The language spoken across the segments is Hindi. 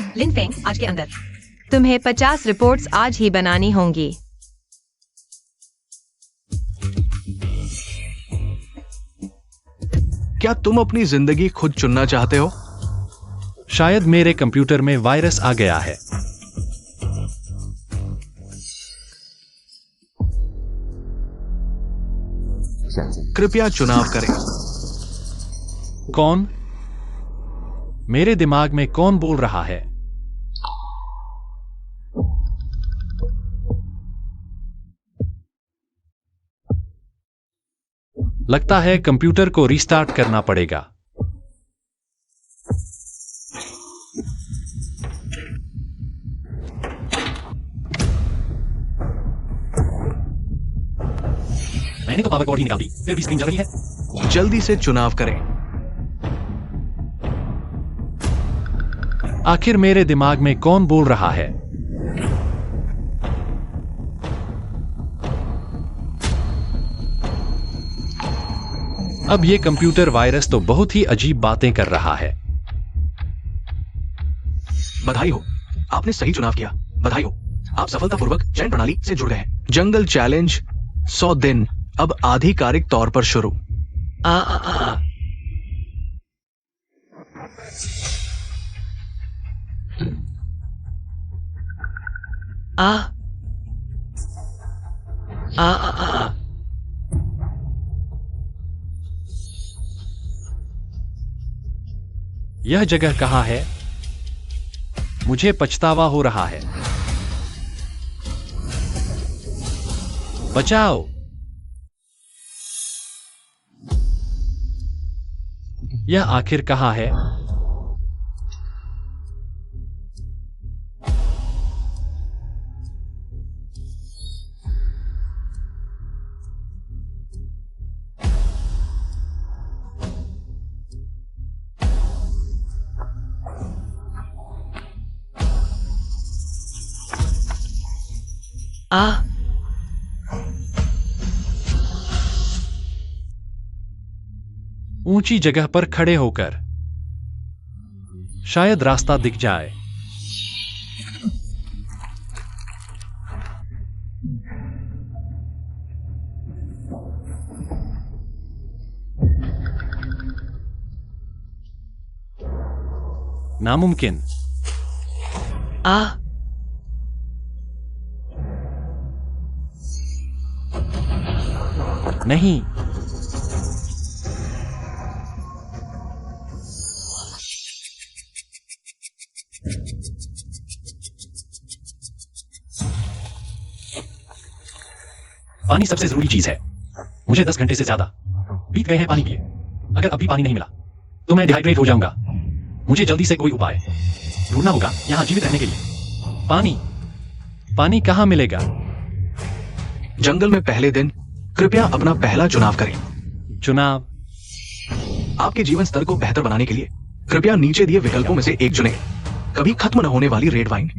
लिन फेंग आज के अंदर। तुम्हें 50 रिपोर्ट्स आज ही बनानी होंगी। क्या तुम अपनी जिंदगी खुद चुनना चाहते हो? शायद मेरे कंप्यूटर में वायरस आ गया है। कृपया चुनाव करें। कौन? मेरे दिमाग में कौन बोल रहा है? लगता है कंप्यूटर को रीस्टार्ट करना पड़ेगा। मैंने तो पावर कॉर्ड ही निकाल दी, फिर भी स्क्रीन जल रही है। जल्दी से चुनाव करें। आखिर मेरे दिमाग में कौन बोल रहा है? अब ये कंप्यूटर वायरस तो बहुत ही अजीब बातें कर रहा है। बधाई हो, आपने सही चुनाव किया। बधाई हो, आप सफलतापूर्वक चयन प्रणाली से जुड़ गए हैं। जंगल चैलेंज 100 दिन अब आधिकारिक तौर पर शुरू। आ, आ, आ, आ, आ, आ, आ, यह जगह कहाँ है? मुझे पछतावा हो रहा है। बचाओ! यह आखिर कहाँ है? ऊंची जगह पर खड़े होकर शायद रास्ता दिख जाए। नामुमकिन। नहीं। पानी सबसे जरूरी चीज है। मुझे 10 घंटे से ज्यादा बीत गए हैं पानी पिए। अगर अभी पानी नहीं मिला तो मैं डिहाइड्रेट हो जाऊंगा। मुझे जल्दी से कोई उपाय ढूंढना होगा यहां जीवित रहने के लिए। पानी, पानी कहां मिलेगा? जंगल में पहले दिन कृपया अपना पहला चुनाव करें। चुनाव? आपके जीवन स्तर को बेहतर बनाने के लिए कृपया नीचे दिए विकल्पों में से एक चुनें। कभी खत्म न होने वाली रेड वाइन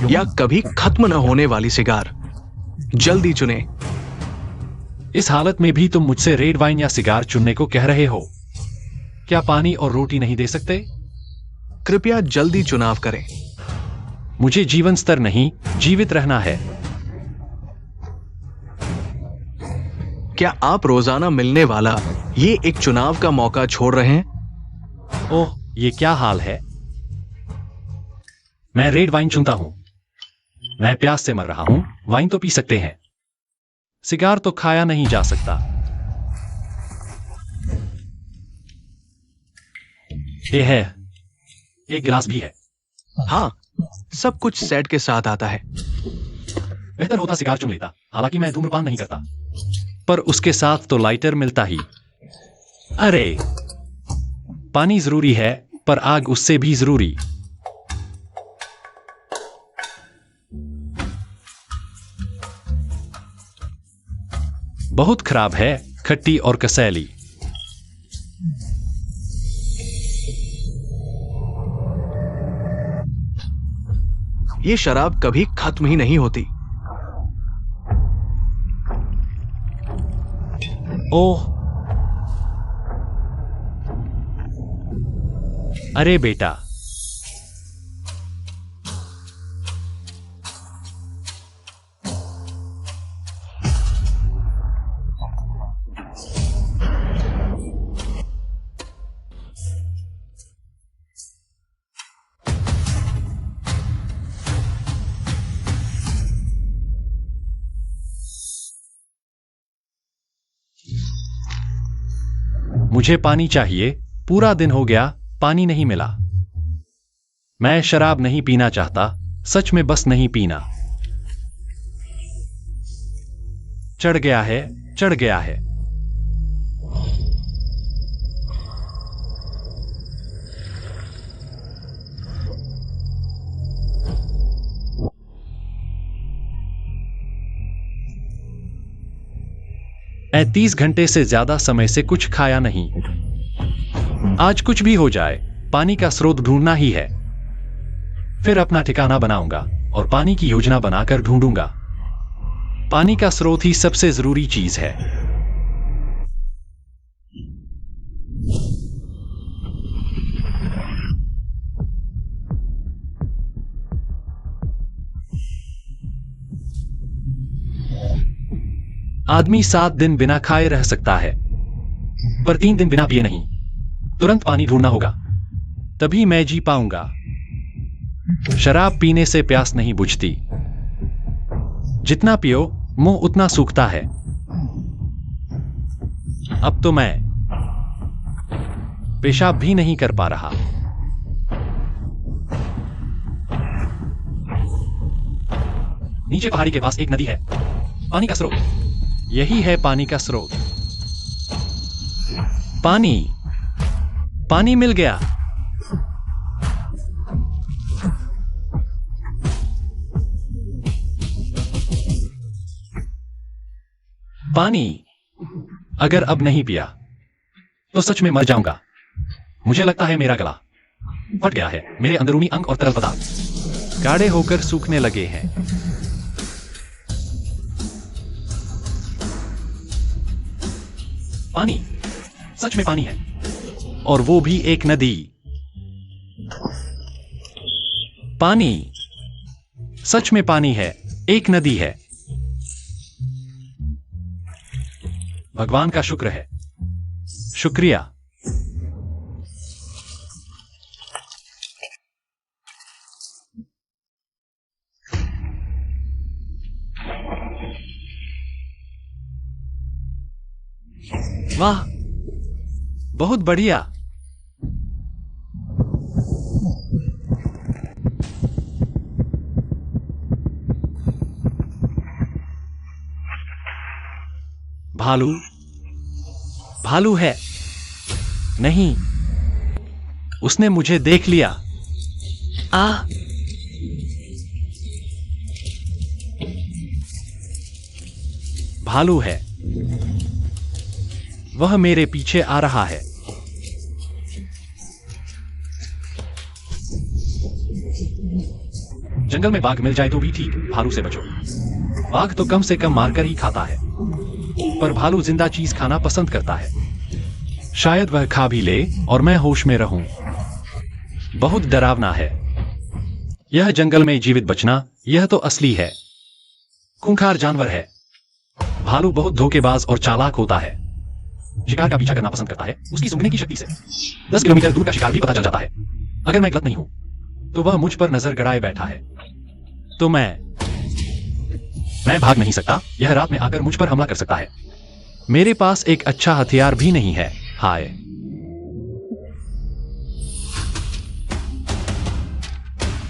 या कभी खत्म न होने वाली सिगार। जल्दी चुनें। इस हालत में भी तुम मुझसे रेड वाइन या सिगार चुनने को कह रहे हो? क्या पानी और रोटी नहीं दे सकते? कृपया जल्दी चुनाव करें। मुझे जीवन स्तर नहीं, जीवित रहना है। क्या आप रोजाना मिलने वाला ये एक चुनाव का मौका छोड़ रहे हैं? ओह, ये क्या हाल है? मैं रेड वाइन चुनता हूं। मैं प्यास से मर रहा हूं। वाइन तो पी सकते हैं, सिगार तो खाया नहीं जा सकता। ये है, एक गिलास भी है। हाँ, सब कुछ सेट के साथ आता है। बेहतर होता सिगार चुन लेता, हालांकि मैं धूम्रपान नहीं करता। पर उसके साथ तो लाइटर मिलता ही। अरे, पानी जरूरी है, पर आग उससे भी जरूरी। बहुत खराब है, खट्टी और कसैली। ये शराब कभी खत्म ही नहीं होती। ओह, अरे बेटा, मुझे पानी चाहिए, पूरा दिन हो गया, पानी नहीं मिला। मैं शराब नहीं पीना चाहता, सच में बस नहीं पीना। चढ़ गया है, चढ़ गया है। मैं 30 घंटे से ज्यादा समय से कुछ खाया नहीं। आज कुछ भी हो जाए, पानी का स्रोत ढूंढना ही है। फिर अपना ठिकाना बनाऊंगा और पानी की योजना बनाकर ढूंढूंगा। पानी का स्रोत ही सबसे जरूरी चीज है। आदमी 7 दिन बिना खाए रह सकता है, पर 3 दिन बिना पिए नहीं। तुरंत पानी ढूंढना होगा, तभी मैं जी पाऊंगा। शराब पीने से प्यास नहीं बुझती। जितना पियो, मुंह उतना सूखता है। अब तो मैं पेशाब भी नहीं कर पा रहा। नीचे पहाड़ी के पास एक नदी है। पानी का स्रोत यही है, पानी का स्रोत। पानी, पानी मिल गया। पानी अगर अब नहीं पिया तो सच में मर जाऊंगा। मुझे लगता है मेरा गला फट गया है। मेरे अंदरूनी अंग और तरल पदार्थ गाढ़े होकर सूखने लगे हैं। पानी, सच में पानी है, और वो भी एक नदी। पानी, सच में पानी है, एक नदी है। भगवान का शुक्र है। शुक्रिया। वाह, बहुत बढ़िया। भालू, भालू है। नहीं, उसने मुझे देख लिया। भालू है। वह मेरे पीछे आ रहा है। जंगल में बाघ मिल जाए तो भी ठीक, भालू से बचो। बाघ तो कम से कम मारकर ही खाता है, पर भालू जिंदा चीज खाना पसंद करता है। शायद वह खा भी ले और मैं होश में रहूं। बहुत डरावना है यह जंगल में जीवित बचना। यह तो असली है। खूंखार जानवर है। भालू बहुत धोखेबाज और चालाक होता है। शिकार का पीछा करना पसंद करता है। उसकी सूंघने की शक्ति से 10 किलोमीटर दूर का शिकार भी पता चल जाता है। अगर मैं गलत नहीं हूं तो वह मुझ पर नजर गड़ाए बैठा है। तो मैं भाग नहीं सकता। यह रात में आकर मुझ पर हमला कर सकता है। मेरे पास एक अच्छा हथियार भी नहीं है। हाय,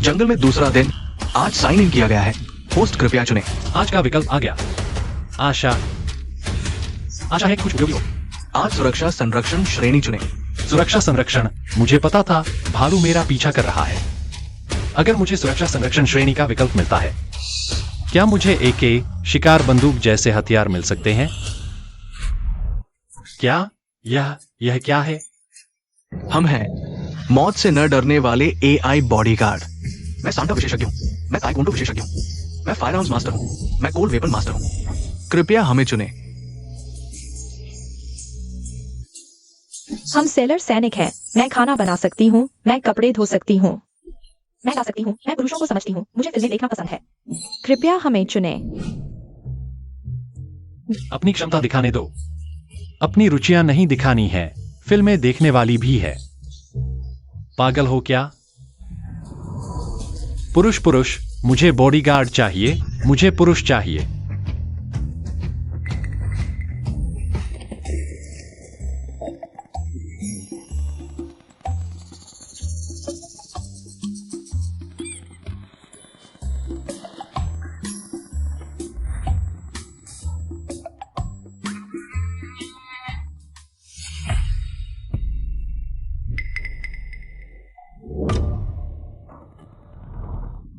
जंगल में दूसरा दिन। आज साइन इन किया गया है। होस्ट कृपया चुने। आज का विकल्प आ गया। आशा है कि कुछ उपयोगी हो। आज सुरक्षा संरक्षण श्रेणी चुने। सुरक्षा संरक्षण, मुझे पता था भालू मेरा पीछा कर रहा है। अगर मुझे सुरक्षा संरक्षण श्रेणी का विकल्प मिलता है, क्या मुझे एके शिकार बंदूक जैसे हथियार मिल सकते हैं? क्या यह क्या है? हम हैं मौत से न डरने वाले AI बॉडीगार्ड। मैं सांता विशेषज्ञ हूं। मैं ताइक्वांडो विशेषज्ञ हूं। मैं फायर आर्म्स मास्टर हूं। मैं कोल्ड वेपन मास्टर हूं। कृपया हमें चुने। हम सेलर सैनिक हैं। मैं खाना बना सकती हूँ। मैं कपड़े धो सकती हूँ। मैं गा सकती हूँ। मैं पुरुषों को समझती हूँ। मुझे फिल्में देखना पसंद है। कृपया हमें चुने। अपनी क्षमता दिखाने दो। अपनी रुचियां नहीं दिखानी है। फिल्में देखने वाली भी है। पागल हो क्या? पुरुष, मुझे बॉडीगार्ड चाहिए। मुझे पुरुष चाहिए।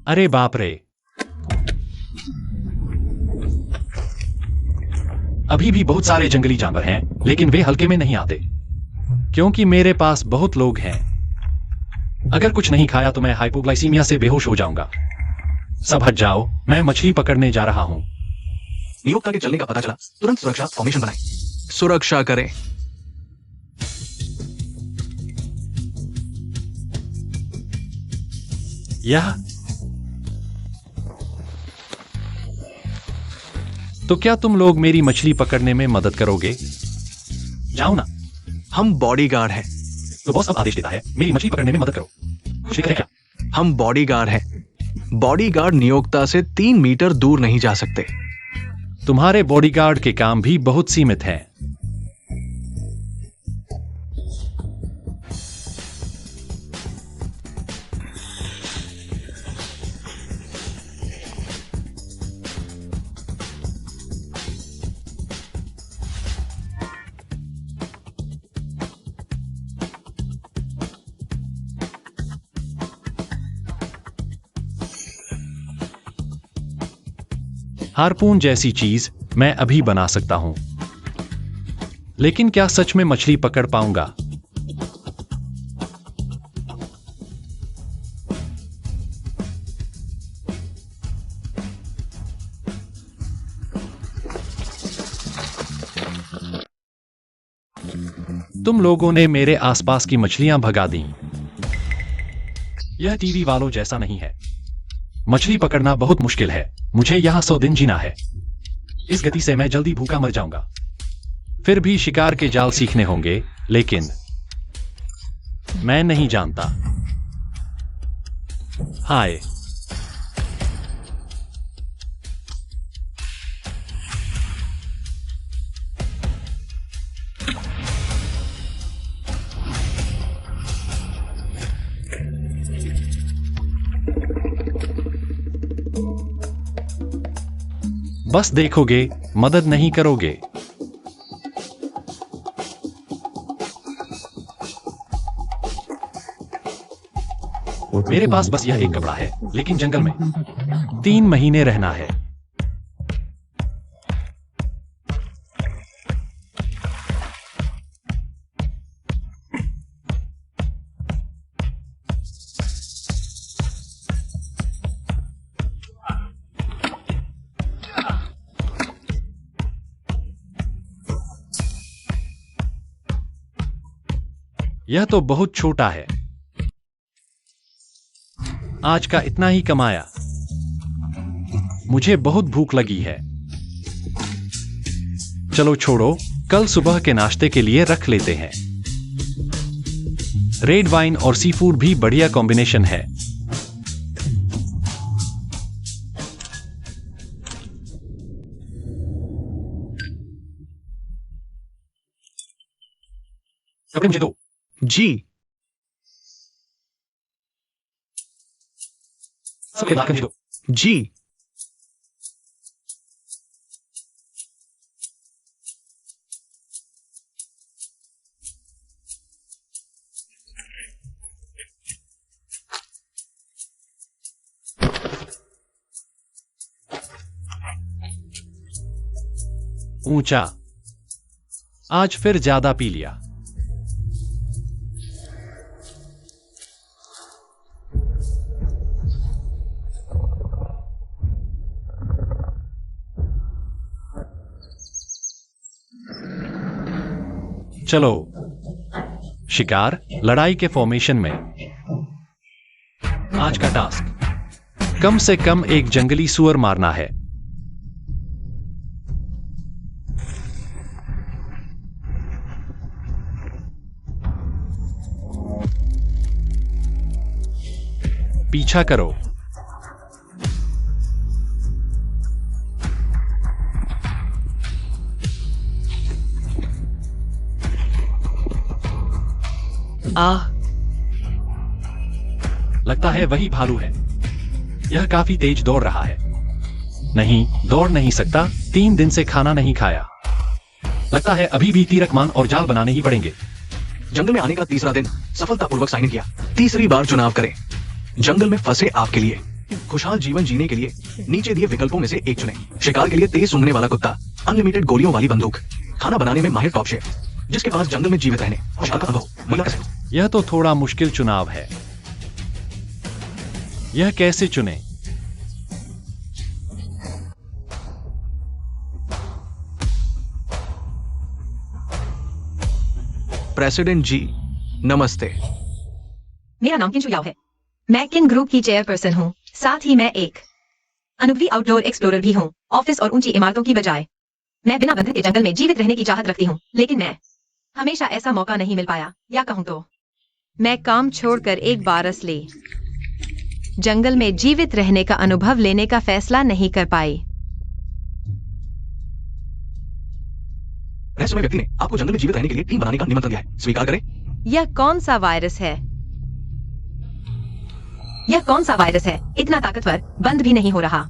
अरे बाप रे, अभी भी बहुत सारे जंगली जानवर हैं, लेकिन वे हल्के में नहीं आते क्योंकि मेरे पास बहुत लोग हैं। अगर कुछ नहीं खाया तो मैं हाइपोग्लाइसीमिया से बेहोश हो जाऊंगा। सब हट जाओ, मैं मछली पकड़ने जा रहा हूं। नियोक्ता के चलने का पता चला, तुरंत सुरक्षा फॉर्मेशन बनाएं। सुरक्षा करें। यह तो क्या तुम लोग मेरी मछली पकड़ने में मदद करोगे? जाओ ना। हम बॉडीगार्ड हैं। तो बॉस अब आदेश देता है मेरी मछली पकड़ने में मदद करो। कुछ लिखा है क्या? हम बॉडीगार्ड हैं। बॉडीगार्ड नियोक्ता से 3 मीटर दूर नहीं जा सकते। तुम्हारे बॉडीगार्ड के काम भी बहुत सीमित हैं। हारपून जैसी चीज मैं अभी बना सकता हूं, लेकिन क्या सच में मछली पकड़ पाऊंगा? तुम लोगों ने मेरे आसपास की मछलियां भगा दी। यह टीवी वालों जैसा नहीं है। मछली पकड़ना बहुत मुश्किल है। मुझे यहां 100 दिन जीना है। इस गति से मैं जल्दी भूखा मर जाऊंगा। फिर भी शिकार के जाल सीखने होंगे, लेकिन मैं नहीं जानता। हाय, बस देखोगे, मदद नहीं करोगे। मेरे पास बस यह एक कपड़ा है, लेकिन जंगल में 3 महीने रहना है। यह तो बहुत छोटा है। आज का इतना ही कमाया। मुझे बहुत भूख लगी है। चलो छोड़ो, कल सुबह के नाश्ते के लिए रख लेते हैं। रेड वाइन और सी फूड भी बढ़िया कॉम्बिनेशन है। कपड़े मुझे दो। जी। सब बात करने दो। जी। ऊंचा। आज फिर ज्यादा पी लिया। चलो, शिकार लड़ाई के फॉर्मेशन में। आज का टास्क कम से कम एक जंगली सुअर मारना है। पीछा करो। लगता है वही भालू है। यह काफी तेज दौड़ रहा है। नहीं, दौड़ नहीं सकता। 3 दिन से खाना नहीं खाया। लगता है अभी भी तीरकमान और जाल बनाने ही पड़ेंगे। जंगल में आने का 3रा दिन सफलतापूर्वक साइन इन किया। 3री बार चुनाव करें। जंगल में फंसे आपके लिए खुशहाल जीवन जीने के लिए नीचे दिए विकल्पों में से एक चुनें। शिकार के लिए तेज सूंघने वाला कुत्ता, अनलिमिटेड गोलियों वाली बंदूक, खाना बनाने में माहिर टॉप शेफ, जिसके पास जंगल में जीवित रहने और शिकार का अनुभव, महिला का सेट। यह तो थोड़ा मुश्किल चुनाव है। यह कैसे चुने? प्रेसिडेंट जी, नमस्ते। मेरा नाम किंशु याव है। मैं किन ग्रुप की चेयरपर्सन हूँ। साथ ही मैं एक अनुभवी आउटडोर एक्सप्लोरर भी हूँ। ऑफिस और ऊंची इमारतों की बजाय मैं बिना बंधन के जंगल में जीवित रहने की चाहत रखती हूँ, लेकिन मैं हमेशा ऐसा मौका नहीं मिल पाया, या कहूँ तो मैं काम छोड़कर एक बरस ले जंगल में जीवित रहने का अनुभव लेने का फैसला नहीं कर पाई। रहस्यमय व्यक्ति ने आपको जंगल में जीवित रहने के लिए टीम बनाने का निमंत्रण दिया है, स्वीकार करें। यह कौन सा वायरस है? यह कौन सा वायरस है? इतना ताकतवर, बंद भी नहीं हो रहा।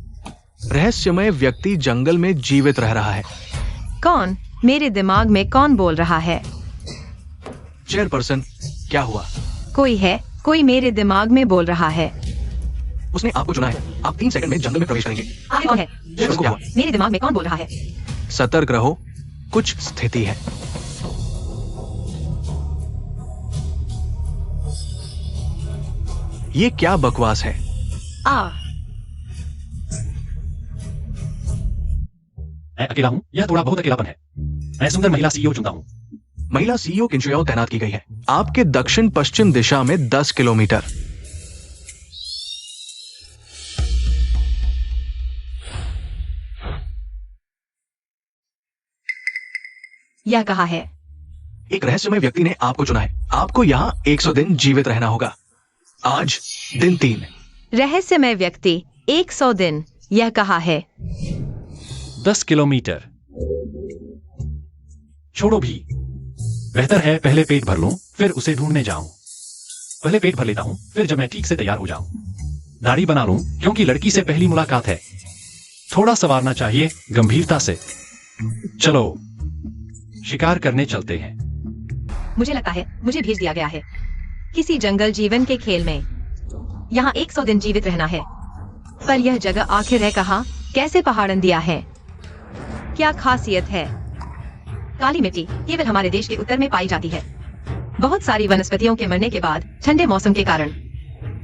रहस्यमय व्यक्ति जंगल में जीवित रह रहा है। कौन? मेरे दिमाग में कौन बोल रहा है? चेयरपर्सन, क्या हुआ? कोई है, कोई मेरे दिमाग में बोल रहा है। उसने आपको चुना है। आप 3 सेकंड में जंगल में प्रवेश करेंगे। आगे कौन है? क्या? मेरे दिमाग में कौन बोल रहा है? सतर्क रहो, कुछ स्थिति है। ये क्या बकवास है? मैं अकेला हूँ, यह थोड़ा बहुत अकेलापन है। मैं सुंदर महिला सीईओ चुनता हूँ। महिला सीईओ किंशु याव तैनात की गई है आपके दक्षिण पश्चिम दिशा में 10 किलोमीटर। यह कहा है? एक रहस्यमय व्यक्ति ने आपको चुना है। आपको यहाँ 100 दिन जीवित रहना होगा। आज दिन 3। रहस्यमय व्यक्ति 100 दिन, यह कहा है। 10 किलोमीटर। छोड़ो भी, बेहतर है पहले पेट भर लूं, फिर उसे ढूंढने जाऊं। पहले पेट भर लेता हूं, फिर जब मैं ठीक से तैयार हो जाऊं, दाढ़ी बना लूं, क्योंकि लड़की से पहली मुलाकात है। थोड़ा संवारना चाहिए, गंभीरता से। चलो शिकार करने चलते हैं। मुझे लगता है मुझे भेज दिया गया है किसी जंगल जीवन के खेल में। यहाँ 100 दिन जीवित रहना है। पर यह जगह आखिर है कहाँ? कैसे पहाड़न दिया है? क्या खासियत है? काली मिट्टी केवल हमारे देश के उत्तर में पाई जाती है। बहुत सारी वनस्पतियों के मरने के बाद ठंडे मौसम के कारण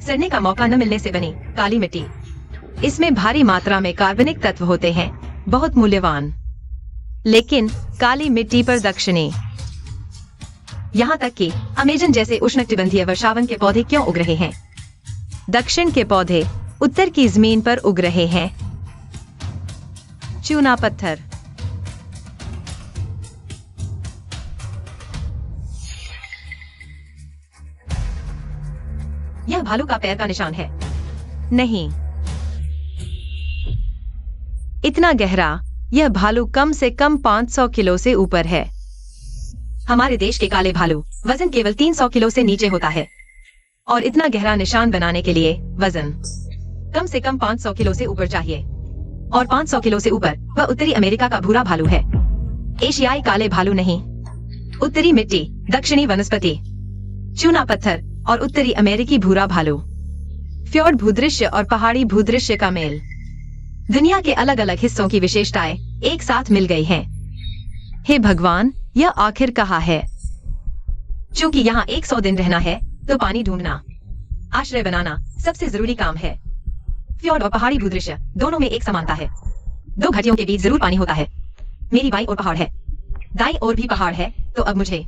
सड़ने का मौका न मिलने से बनी काली मिट्टी। इसमें भारी मात्रा में कार्बनिक तत्व होते हैं, बहुत मूल्यवान। लेकिन काली मिट्टी पर दक्षिणी, यहाँ तक कि अमेजन जैसे उष्णकटिबंधीय वर्षावन के पौधे क्यों उग रहे हैं? दक्षिण के पौधे उत्तर की जमीन पर उग रहे हैं। चूना पत्थर। यह भालू का पैर का निशान है। नहीं, इतना गहरा। यह भालू कम से कम 500 किलो से ऊपर है। हमारे देश के काले भालू वजन केवल 300 किलो से नीचे होता है, और इतना गहरा निशान बनाने के लिए वजन कम से कम 500 किलो से ऊपर चाहिए, और 500 किलो से ऊपर वह उत्तरी अमेरिका का भूरा भालू है। एशियाई काले भालू नहीं। उत्तरी मिट्टी, दक्षिणी वनस्पति, चूना पत्थर और उत्तरी अमेरिकी भूरा भालू। फ्योर्ड भूदृश्य और पहाड़ी भूदृश्य का मेल। दुनिया के अलग अलग हिस्सों की विशेषताएं एक साथ मिल गई हैं। हे भगवान, यह आखिर कहाँ है? चूंकि यहाँ 100 दिन रहना है, तो पानी ढूंढना, आश्रय बनाना सबसे जरूरी काम है। फ्योर्ड और पहाड़ी भूदृश्य दोनों में एक समानता है। 2 घाटियों के बीच जरूर पानी होता है। मेरी बाईं ओर पहाड़ है, दाईं ओर भी पहाड़ है, तो अब मुझे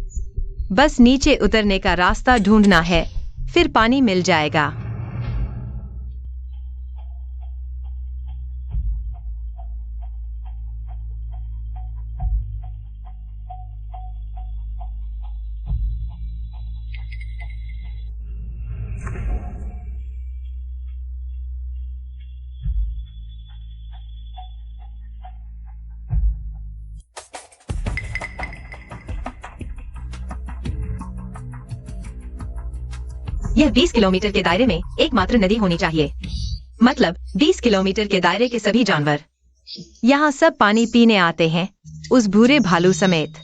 बस नीचे उतरने का रास्ता ढूंढना है, फिर पानी मिल जाएगा। यह 20 किलोमीटर के दायरे में एकमात्र नदी होनी चाहिए। मतलब 20 किलोमीटर के दायरे के सभी जानवर। यहाँ सब पानी पीने आते हैं, उस भूरे भालू समेत।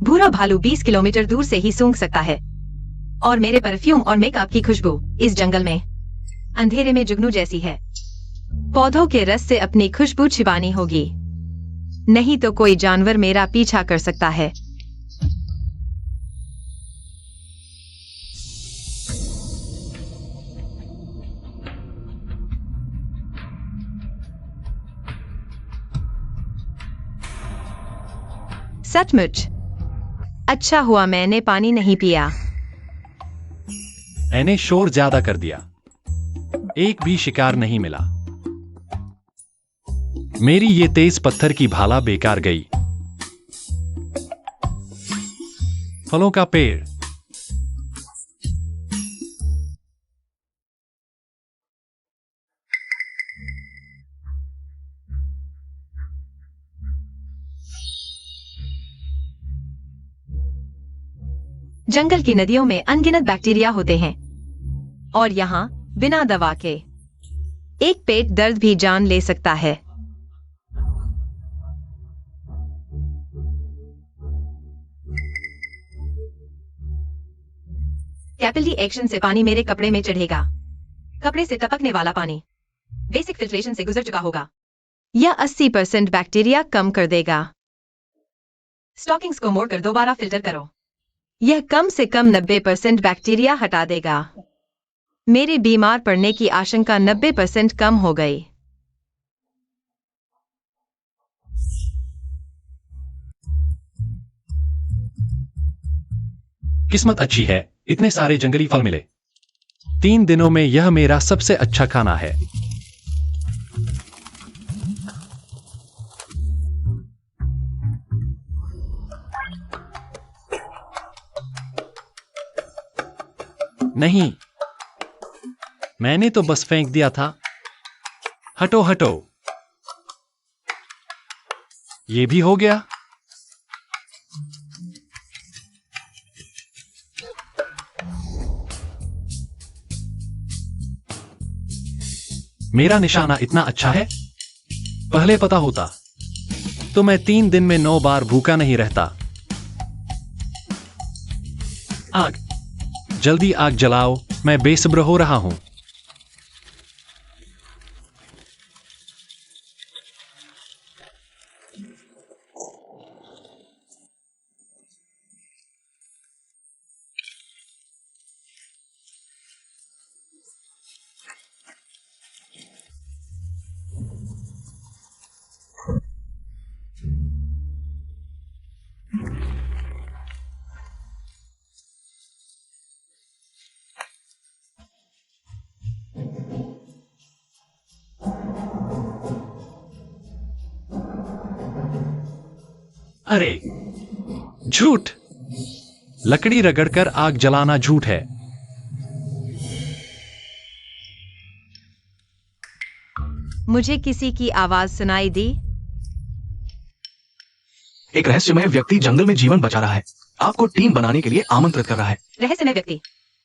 भूरा भालू 20 किलोमीटर दूर से ही सूंघ सकता है। और मेरे परफ्यूम और मेकअप की खुशबू इस जंगल में अंधेरे में जुगनू जैसी है। पौधों के रस से अपनी खुशबू छिपानी होगी, नहीं तो कोई जानवर मेरा पीछा कर सकता है। सचमुच अच्छा हुआ मैंने पानी नहीं पिया। मैंने शोर ज्यादा कर दिया, एक भी शिकार नहीं मिला। मेरी ये तेज पत्थर की भाला बेकार गई। फलों का पेड़। जंगल की नदियों में अनगिनत बैक्टीरिया होते हैं और यहाँ बिना दवा के एक पेट दर्द भी जान ले सकता है। कैपिलरी एक्शन से पानी मेरे कपड़े में चढ़ेगा। कपड़े से टपकने वाला पानी बेसिक फिल्ट्रेशन से गुजर चुका होगा। यह 80% बैक्टीरिया कम कर देगा। स्टॉकिंग्स को मोड़कर दोबारा फिल्टर करो। यह कम से कम 90% बैक्टीरिया हटा देगा। मेरे बीमार पड़ने की आशंका 90% कम हो गई। किस्मत अच्छी है, इतने सारे जंगली फल मिले। 3 दिनों में यह मेरा सबसे अच्छा खाना है। नहीं, मैंने तो बस फेंक दिया था। हटो हटो। ये भी हो गया। मेरा निशाना इतना अच्छा है, पहले पता होता तो मैं 3 दिन में 9 बार भूखा नहीं रहता। आग, जल्दी आग जलाओ, मैं बेसब्र हो रहा हूं। अरे झूठ, लकड़ी रगड़कर आग जलाना झूठ है। मुझे किसी की आवाज सुनाई दी। एक रहस्यमय व्यक्ति जंगल में जीवन बचा रहा है, आपको टीम बनाने के लिए आमंत्रित कर रहा है। रहस्यमय व्यक्ति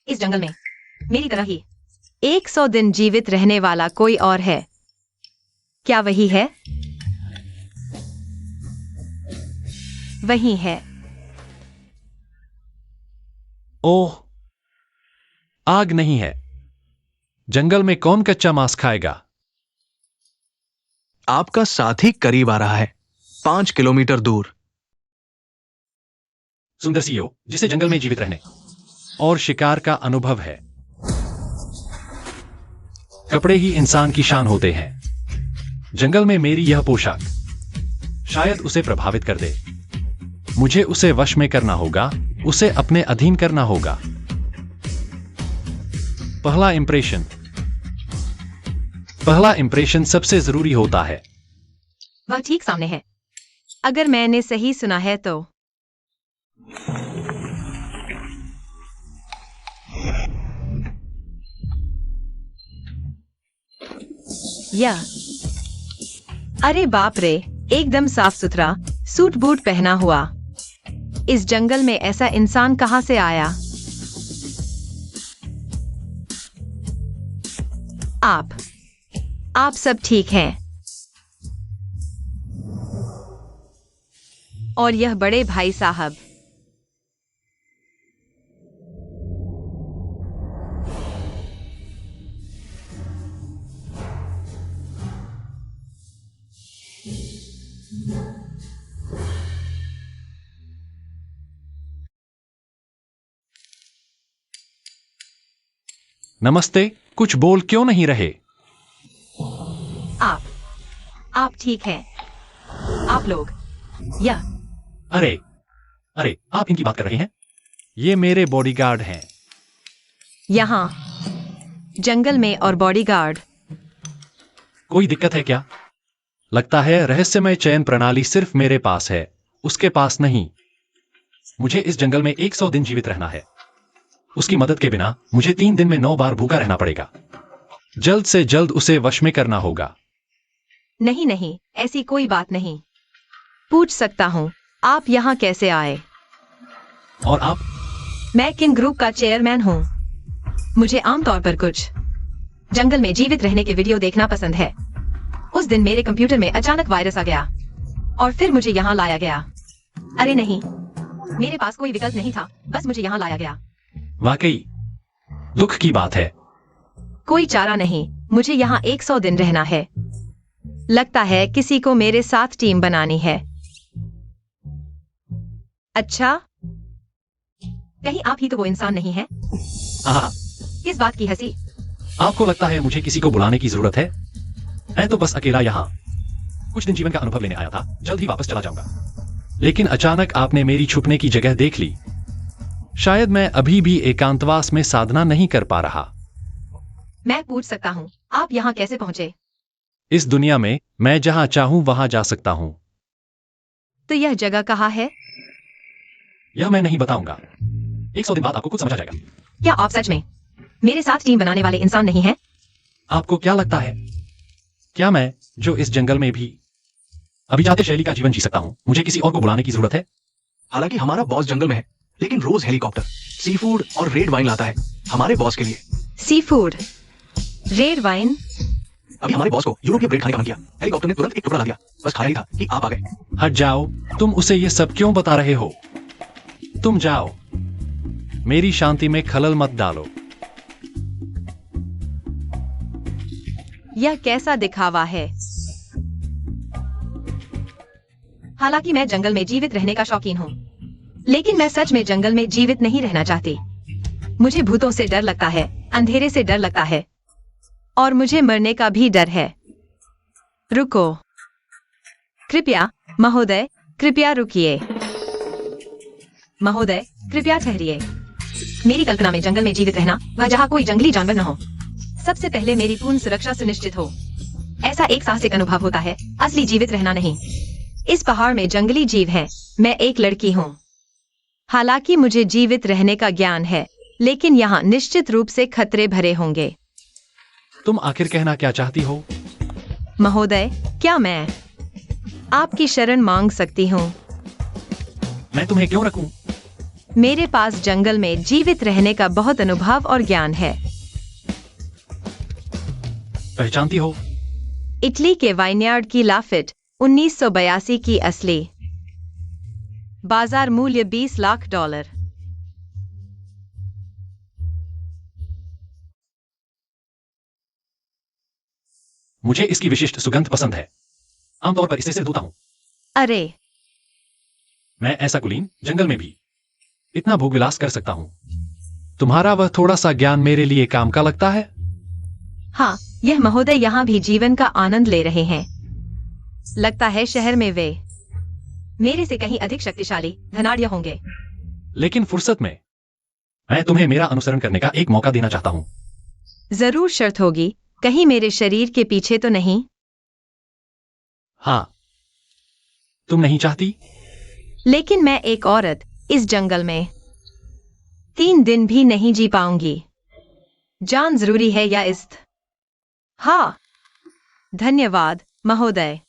इस जंगल में मेरी तरह ही 100 दिन जीवित रहने वाला कोई और है। क्या वही है? वही है। ओह, आग नहीं है। जंगल में कौन कच्चा मांस खाएगा? आपका साथी करीब आ रहा है, 5 किलोमीटर दूर। सुंदर सीईओ जिसे जंगल में जीवित रहने और शिकार का अनुभव है। कपड़े ही इंसान की शान होते हैं। जंगल में मेरी यह पोशाक शायद उसे प्रभावित कर दे। मुझे उसे वश में करना होगा, उसे अपने अधीन करना होगा। पहला इंप्रेशन सबसे जरूरी होता है। वह ठीक सामने है। अगर मैंने सही सुना है तो यह, अरे बाप रे, एकदम साफ सुथरा सूट बूट पहना हुआ। इस जंगल में ऐसा इंसान कहां से आया? आप सब ठीक हैं? और यह बड़े भाई साहब, नमस्ते, कुछ बोल क्यों नहीं रहे? आप ठीक हैं? आप लोग या अरे अरे, आप इनकी बात कर रहे हैं? ये मेरे बॉडीगार्ड हैं। यहाँ जंगल में और बॉडीगार्ड। कोई दिक्कत है क्या? लगता है रहस्यमय चयन प्रणाली सिर्फ मेरे पास है, उसके पास नहीं। मुझे इस जंगल में 100 दिन जीवित रहना है। उसकी मदद के बिना मुझे 3 दिन में 9 बार भूखा रहना पड़ेगा। जल्द से जल्द उसे वश में करना होगा। नहीं नहीं, ऐसी कोई बात नहीं। पूछ सकता हूँ, आप यहाँ कैसे आए? और आप? मैं किन ग्रुप का चेयरमैन हूँ। मुझे आमतौर पर कुछ जंगल में जीवित रहने के वीडियो देखना पसंद है। उस दिन मेरे कंप्यूटर में अचानक वायरस आ गया और फिर मुझे यहाँ लाया गया। अरे नहीं, मेरे पास कोई विकल्प नहीं था, बस मुझे यहाँ लाया गया। वाकई दुख की बात है। कोई चारा नहीं, मुझे यहाँ 100 दिन रहना है। लगता है किसी को मेरे साथ टीम बनानी है। अच्छा, कहीं आप ही तो वो इंसान नहीं है? हाँ, किस बात की हंसी? आपको लगता है मुझे किसी को बुलाने की जरूरत है? मैं तो बस अकेला यहाँ कुछ दिन जीवन का अनुभव लेने आया था, जल्द ही वापस चला जाऊंगा। लेकिन अचानक आपने मेरी छुपने की जगह देख ली। शायद मैं अभी भी एकांतवास में साधना नहीं कर पा रहा। मैं पूछ सकता हूँ, आप यहाँ कैसे पहुंचे? इस दुनिया में मैं जहां चाहूं वहां जा सकता हूं। तो यह जगह कहाँ है? यह मैं नहीं बताऊंगा। 100 दिन बाद आपको कुछ समझ आ जाएगा। क्या आप सच में मेरे साथ टीम बनाने वाले इंसान नहीं हैं? आपको क्या लगता है, क्या मैं जो इस जंगल में भी अभिजात्य शैली का जीवन जी सकता हूं, मुझे किसी और को बुलाने की जरूरत है? हालांकि हमारा बॉस जंगल में है, लेकिन रोज हेलीकॉप्टर, सी फूड और रेड वाइन लाता है हमारे बॉस के लिए। Sea food, red wine. अभी हमारे बॉस को यूरोपीय ब्रेड खाने का मन किया, हेलीकॉप्टर ने तुरंत एक टुकड़ा ला दिया, बस खाया ही था कि आप आ गए। हट जाओ, तुम उसे ये सब क्यों बता रहे हो? तुम जाओ, मेरी शांति में खलल मत डालो। यह कैसा दिखावा है? हालांकि मैं जंगल में जीवित रहने का शौकीन हूँ, लेकिन मैं सच में जंगल में जीवित नहीं रहना चाहती। मुझे भूतों से डर लगता है, अंधेरे से डर लगता है, और मुझे मरने का भी डर है। रुको, कृपया महोदय, कृपया रुकिए। महोदय, कृपया ठहरिए। मेरी कल्पना में जंगल में जीवित रहना वह जहाँ कोई जंगली जानवर न हो। सबसे पहले मेरी पूर्ण सुरक्षा सुनिश्चित हो। ऐसा एक साहसिक अनुभव होता है, असली जीवित रहना नहीं। इस पहाड़ में जंगली जीव हैं। मैं एक लड़की हूँ। हालांकि मुझे जीवित रहने का ज्ञान है, लेकिन यहाँ निश्चित रूप से खतरे भरे होंगे। तुम आखिर कहना क्या चाहती हो? महोदय, क्या मैं आपकी शरण मांग सकती हूँ? मैं तुम्हें क्यों रखूं? मेरे पास जंगल में जीवित रहने का बहुत अनुभव और ज्ञान है। पहचानती हो? इटली के वाइनयार्ड की लाफिट 1982 की असली। बाजार मूल्य $20 लाख। मुझे इसकी विशिष्ट सुगंध पसंद है। आमतौर पर इसे सिर धोता हूं। अरे, मैं ऐसा कुलीन जंगल में भी इतना भोगविलास कर सकता हूं। तुम्हारा वह थोड़ा सा ज्ञान मेरे लिए काम का लगता है। हाँ, यह महोदय यहाँ भी जीवन का आनंद ले रहे हैं। लगता है शहर में वे मेरे से कहीं अधिक शक्तिशाली धनाढ्य होंगे। लेकिन फुर्सत में मैं तुम्हें मेरा अनुसरण करने का एक मौका देना चाहता हूं। जरूर शर्त होगी, कहीं मेरे शरीर के पीछे तो नहीं? हाँ, तुम नहीं चाहती? लेकिन मैं एक औरत इस जंगल में 3 दिन भी नहीं जी पाऊंगी। जान जरूरी है या इस्त? हाँ, धन्यवाद महोदय।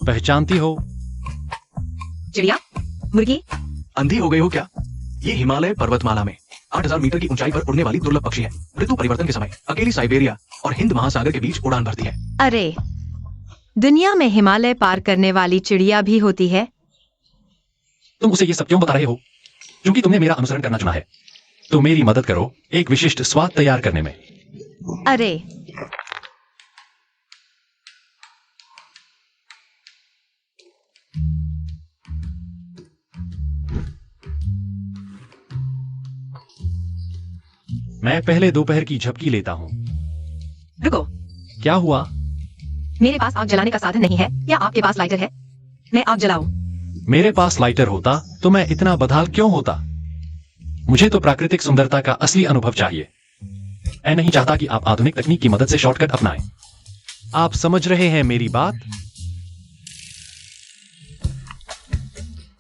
पहचानती हो? चिड़िया, मुर्गी। अंधी हो गई हो क्या? ये हिमालय पर्वतमाला में 8000 मीटर की ऊंचाई पर उड़ने वाली दुर्लभ पक्षी है। ऋतु परिवर्तन के समय अकेली साइबेरिया और हिंद महासागर के बीच उड़ान भरती है। अरे, दुनिया में हिमालय पार करने वाली चिड़िया भी होती है? तुम उसे ये सब क्यों बता रहे हो? क्योंकि तुमने मेरा अनुसरण करना चुना है। तो मेरी मदद करो एक विशिष्ट स्वाद तैयार करने में। अरे, मैं पहले दोपहर की झपकी लेता हूँ। रुको, क्या हुआ? मेरे पास आग जलाने का साधन नहीं है। क्या आपके पास लाइटर है? मैं आग जलाऊं? मेरे पास लाइटर होता तो मैं इतना बदहाल क्यों होता? मुझे तो प्राकृतिक सुंदरता का असली अनुभव चाहिए। मैं नहीं चाहता कि आप आधुनिक तकनीक की मदद से शॉर्टकट अपनाएं। आप समझ रहे हैं मेरी बात?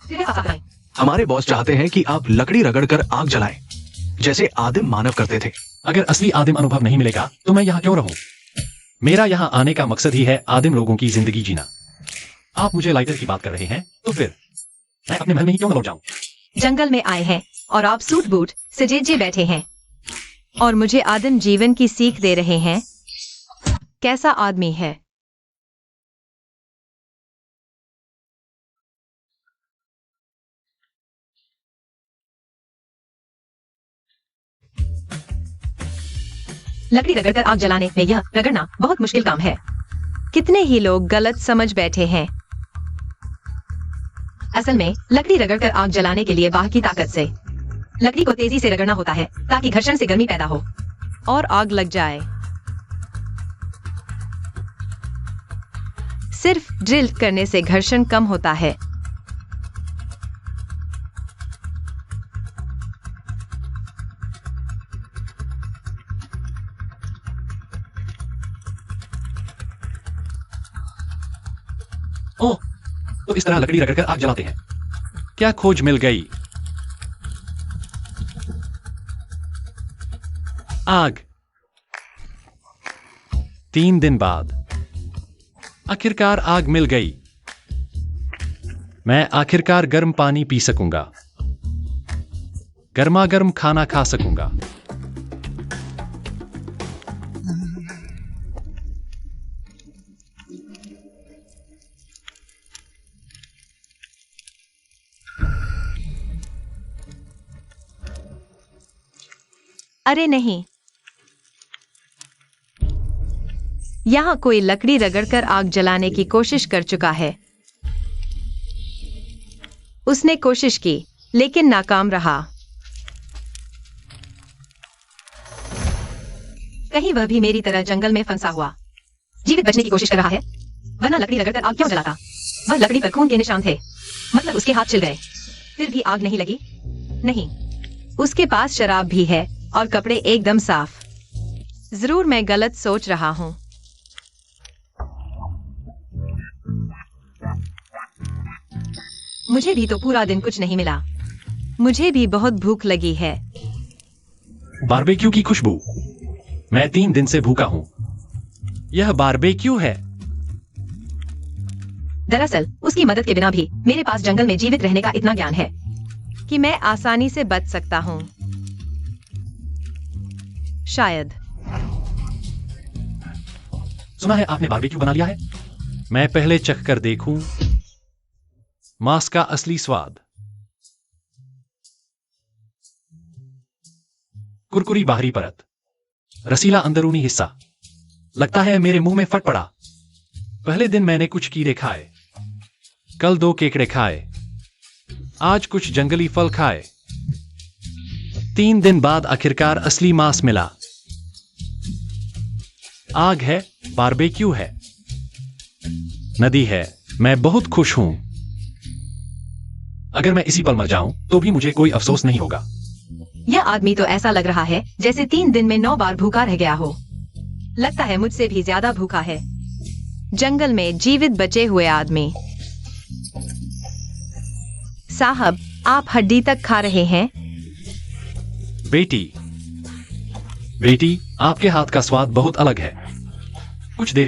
फिर आप आए। हमारे बॉस चाहते हैं कि आप लकड़ी रगड़कर आग जलाएं, जैसे आदिम मानव करते थे। अगर असली आदिम अनुभव नहीं मिलेगा तो मैं यहाँ क्यों रहूं? मेरा यहाँ आने का मकसद ही है आदिम लोगों की जिंदगी जीना। आप मुझे लाइटर की बात कर रहे हैं तो फिर मैं अपने महल में ही क्यों न लौट जाऊं? जंगल में आए हैं और आप सूट बूट सजेजे बैठे हैं और मुझे आदिम जीवन की सीख दे रहे हैं। कैसा आदमी है? लकड़ी रगड़कर आग जलाने में यह रगड़ना बहुत मुश्किल काम है। कितने ही लोग गलत समझ बैठे हैं। असल में लकड़ी रगड़कर आग जलाने के लिए बाह की ताकत से लकड़ी को तेजी से रगड़ना होता है ताकि घर्षण से गर्मी पैदा हो और आग लग जाए। सिर्फ ड्रिल करने से घर्षण कम होता है। ओह, तो इस तरह लकड़ी रगड़कर आग जलाते हैं। क्या खोज मिल गई? आग। 3 दिन बाद आखिरकार आग मिल गई। मैं आखिरकार गर्म पानी पी सकूंगा, गर्मा गर्म खाना खा सकूंगा। अरे नहीं, यहाँ कोई लकड़ी रगड़कर आग जलाने की कोशिश कर चुका है। उसने कोशिश की लेकिन नाकाम रहा। कहीं वह भी मेरी तरह जंगल में फंसा हुआ जीवित बचने की कोशिश कर रहा है, वरना लकड़ी रगड़कर आग क्यों जलाता? वह लकड़ी पर खून के निशान थे, मतलब उसके हाथ छिल गए। फिर भी आग नहीं लगी। नहीं, उसके पास शराब भी है और कपड़े एकदम साफ। जरूर मैं गलत सोच रहा हूँ। मुझे भी तो पूरा दिन कुछ नहीं मिला। मुझे भी बहुत भूख लगी है। बारबेक्यू की खुशबू। मैं 3 दिन से भूखा हूं। यह बारबेक्यू है। दरअसल उसकी मदद के बिना भी मेरे पास जंगल में जीवित रहने का इतना ज्ञान है कि मैं आसानी से बच सकता हूँ। शायद। सुना है आपने बारबेक्यू बना लिया है। मैं पहले चख कर देखूं मांस का असली स्वाद। कुरकुरी बाहरी परत, रसीला अंदरूनी हिस्सा। लगता है मेरे मुंह में फट पड़ा। पहले दिन मैंने कुछ कीड़े खाए, कल 2 केकड़े खाए, आज कुछ जंगली फल खाए। 3 दिन बाद आखिरकार असली मांस मिला। आग है, बारबेक्यू है, नदी है। मैं बहुत खुश हूं। अगर मैं इसी पल मर जाऊं तो भी मुझे कोई अफसोस नहीं होगा। यह आदमी तो ऐसा लग रहा है जैसे 3 दिन में 9 बार भूखा रह गया हो। लगता है मुझसे भी ज्यादा भूखा है। जंगल में जीवित बचे हुए आदमी। साहब, आप हड्डी तक खा रहे हैं। बेटी, आपके हाथ का स्वाद बहुत अलग है। कुछ देर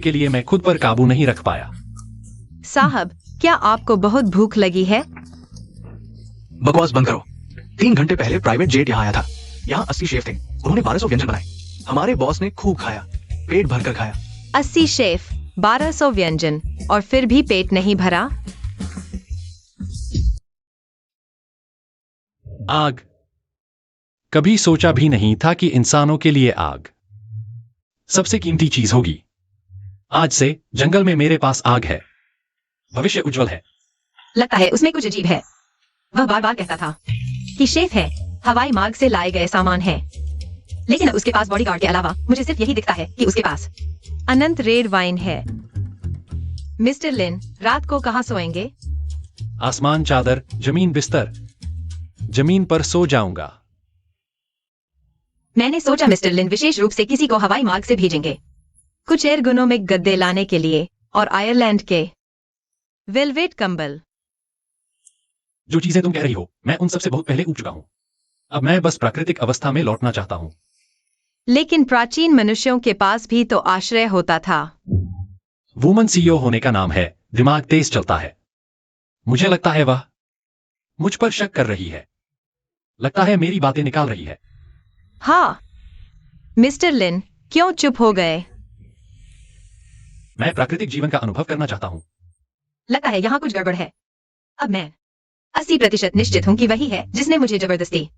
के लिए मैं खुद पर काबू नहीं रख पाया। साहब, क्या आपको बहुत भूख लगी है? बकवास बंद करो। 3 घंटे पहले प्राइवेट जेट यहाँ आया था। यहाँ 80 शेफ थे, उन्होंने 1200 व्यंजन बनाए। हमारे बॉस ने खूब खाया, पेट भरकर खाया। 80 शेफ, 1200 व्यंजन और फिर भी पेट नहीं भरा? आग। कभी सोचा भी नहीं था कि इंसानों के लिए आग सबसे कीमती चीज होगी। आज से जंगल में मेरे पास आग है। भविष्य उज्जवल है। लगता है उसमें कुछ अजीब है। वह बार बार कहता था कि शेफ है, हवाई मार्ग से लाए गए सामान हैं। लेकिन अब उसके पास बॉडीगार्ड के अलावा मुझे सिर्फ यही दिखता है कि उसके पास अनंत रेड वाइन है। मिस्टर लिन, रात को कहाँ सोएंगे? आसमान, चादर, जमीन, बिस्तर। जमीन पर सो जाऊंगा। मैंने सोचा मिस्टर लिन विशेष रूप से किसी को हवाई मार्ग से भेजेंगे, कुछ एर्गोनोमिक गद्दे लाने के लिए और आयरलैंड के वेलवेट कंबल। जो चीजें तुम कह रही हो मैं उन सबसे बहुत पहले उग चुका हूं। अब मैं बस प्राकृतिक अवस्था में लौटना चाहता हूं। लेकिन प्राचीन मनुष्यों के पास भी तो आश्रय होता था। वुमन सीईओ होने का नाम है दिमाग तेज चलता है। मुझे लगता है वह मुझ पर शक कर रही है। लगता है मेरी बातें निकाल रही है। हाँ मिस्टर लिन, क्यों चुप हो गए? मैं प्राकृतिक जीवन का अनुभव करना चाहता हूं। लगता है यहाँ कुछ गड़बड़ है। अब मैं 80% निश्चित हूँ कि वही है जिसने मुझे जबरदस्ती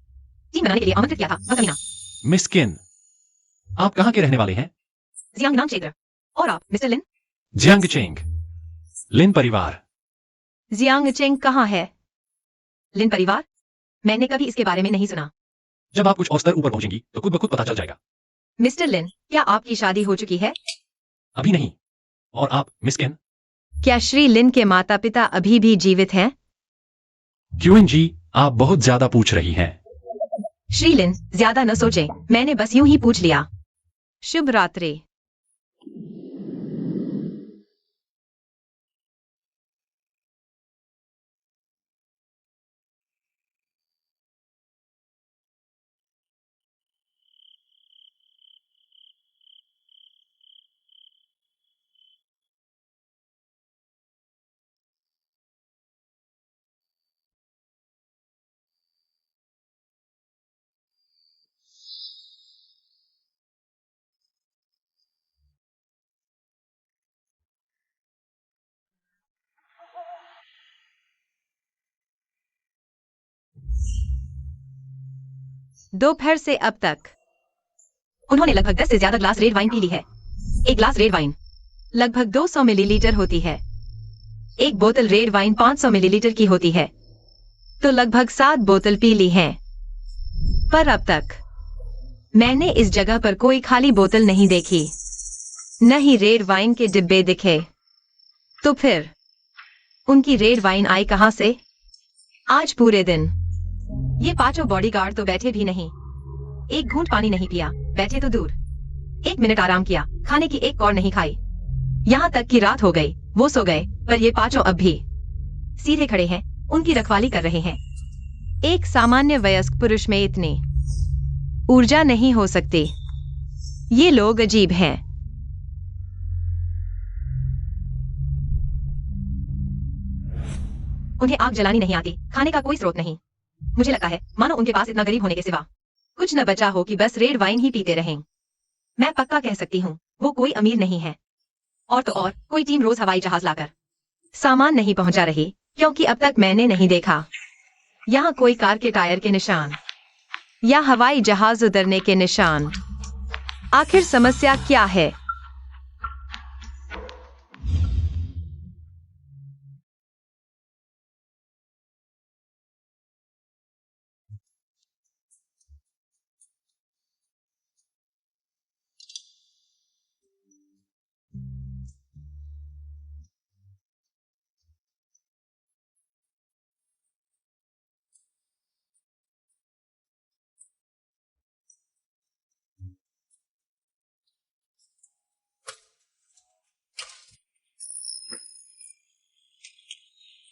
टीम बनाने के लिए आमंत्रित किया था। वह कमीना। मिस किन, आप कहां के रहने वाले हैं? जियांगनाम क्षेत्र। और आप मिस्टर लिन? जियांगचेंग। लिन परिवार। जियांगचेंग कहाँ है? लिन परिवार? मैंने कभी इसके बारे में नहीं सुना। जब आप कुछ और स्तर ऊपर पहुंचेंगी तो खुद ब खुद पता चल जाएगा। मिस्टर लिन, क्या आपकी शादी हो चुकी है? अभी नहीं। और आप मिस किन? क्या श्री लिन के माता पिता अभी भी जीवित हैं? क्यूएन जी, आप बहुत ज्यादा पूछ रही हैं। श्री लिन, ज्यादा न सोचें, मैंने बस यूं ही पूछ लिया। शुभ रात्रि। दोपहर से अब तक उन्होंने लगभग 10 से ज्यादा ग्लास रेड वाइन पी ली है। एक ग्लास रेड वाइन लगभग 200 मिलीलीटर होती है। एक बोतल रेड वाइन 500 मिलीलीटर की होती है, तो लगभग 7 बोतल पी ली हैं। पर अब तक मैंने इस जगह पर कोई खाली बोतल नहीं देखी, न ही रेड वाइन के डिब्बे दिखे। तो फिर उनकी रेड वाइन आई कहां से? आज पूरे दिन ये पांचों बॉडीगार्ड तो बैठे भी नहीं, एक घूंट पानी नहीं पिया, बैठे तो दूर, 1 मिनट आराम किया, खाने की एक कौर नहीं खाई। यहाँ तक कि रात हो गई, वो सो गए, पर ये पांचों अब भी सीधे खड़े हैं, उनकी रखवाली कर रहे हैं। एक सामान्य वयस्क पुरुष में इतनी ऊर्जा नहीं हो सकती। ये लोग अजीब हैं। उन्हें आग जलानी नहीं आती, खाने का कोई स्रोत नहीं। मुझे लगता है मानो उनके पास इतना गरीब होने के सिवा कुछ न बचा हो कि बस रेड वाइन ही पीते रहें। मैं पक्का कह सकती हूँ वो कोई अमीर नहीं है। और तो और कोई टीम रोज हवाई जहाज लाकर सामान नहीं पहुंचा रही, क्योंकि अब तक मैंने नहीं देखा यहाँ कोई कार के टायर के निशान या हवाई जहाज उतरने के निशान। आखिर समस्या क्या है?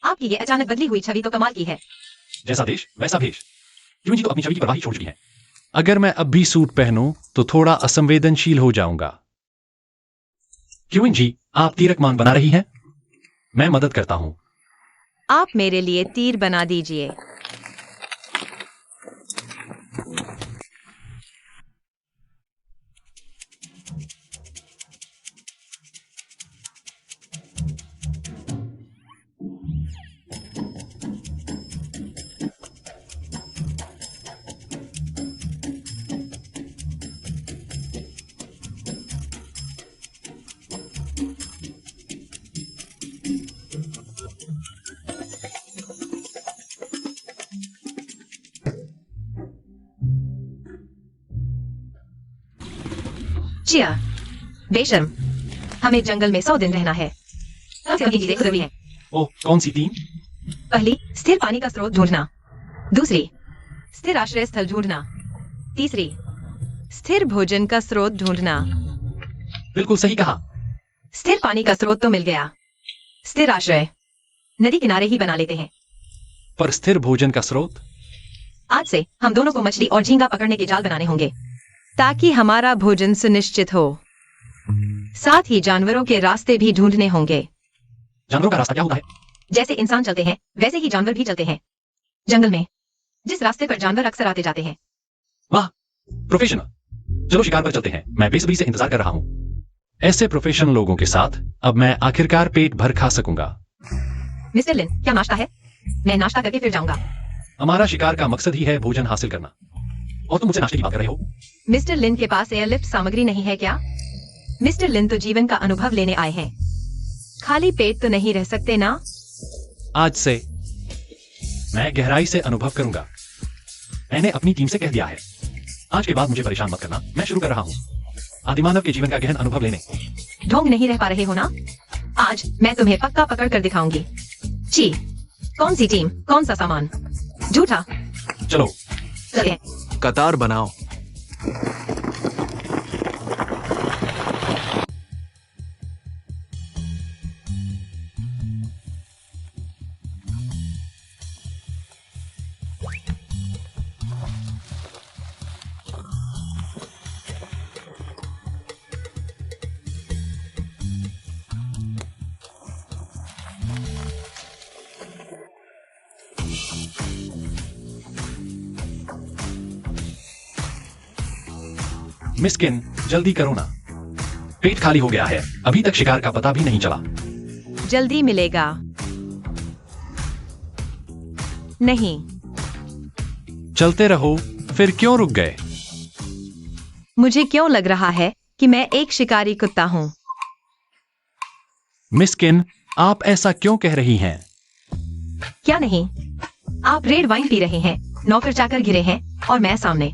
आपकी ये अचानक बदली हुई छवि तो कमाल की है। जैसा देश वैसा भेष। क्यूएन जी तो अपनी छवि की परवाह ही छोड़ चुकी हैं। अगर मैं अब भी सूट पहनूं तो थोड़ा असंवेदनशील हो जाऊंगा। क्यूएन जी, आप तीरकमान बना रही हैं? मैं मदद करता हूं। आप मेरे लिए तीर बना दीजिए। चिया, बेशर्म, हमें जंगल में 100 दिन रहना है। कम से कम ये चीजें जरूरी हैं। ओह, कौन सी 3? पहली, स्थिर पानी का स्रोत ढूंढना। दूसरी, स्थिर आश्रय स्थल ढूंढना। तीसरी, स्थिर भोजन का स्रोत ढूंढना। बिल्कुल सही कहा। स्थिर पानी का स्रोत तो मिल गया। स्थिर आश्रय नदी किनारे ही बना लेते हैं। पर स्थिर भोजन का स्रोत? आज से हम दोनों को मछली और झींगा पकड़ने के जाल बनाने होंगे, ताकि हमारा भोजन सुनिश्चित हो। साथ ही जानवरों के रास्ते भी ढूंढने होंगे। जानवरों का रास्ता क्या होता है? जैसे इंसान चलते हैं, वैसे ही जानवर भी चलते हैं। जंगल में जिस रास्ते पर जानवर अक्सर आते जाते हैं। वाह, प्रोफेशनल। चलो शिकार पर चलते हैं। मैं बेसब्री से इंतजार कर रहा हूँ। ऐसे प्रोफेशनल लोगों के साथ अब मैं आखिरकार पेट भर खा सकूंगा। मिस्टर लिन, क्या नाश्ता है? मैं नाश्ता करके फिर जाऊंगा। हमारा शिकार का मकसद ही है भोजन हासिल करना, और तुम मुझसे नाश्ते की बात कर रहे हो? मिस्टर लिन के पास एयरलिफ्ट सामग्री नहीं है क्या? मिस्टर लिन तो जीवन का अनुभव लेने आए हैं। खाली पेट तो नहीं रह सकते ना? आज से मैं गहराई से अनुभव करूंगा। मैंने अपनी टीम से कह दिया है, आज के बाद मुझे परेशान मत करना। मैं शुरू कर रहा हूँ आदिमानव के जीवन का गहन अनुभव लेने। ढोंग नहीं रह पा रहे हो ना? आज मैं तुम्हें पक्का पकड़ कर दिखाऊंगी। ची, कौन सी टीम, कौन सा सामान? झूठा। चलो चले। कतार बनाओ। मिस्किन, जल्दी करो ना। पेट खाली हो गया है, अभी तक शिकार का पता भी नहीं चला। जल्दी मिलेगा। नहीं। चलते रहो, फिर क्यों रुक गए? मुझे क्यों लग रहा है कि मैं एक शिकारी कुत्ता हूँ? मिस्किन, आप ऐसा क्यों कह रही हैं? क्या नहीं? आप रेड वाइन पी रहे हैं, नौकर चाकर घिरे हैं, और मैं सामने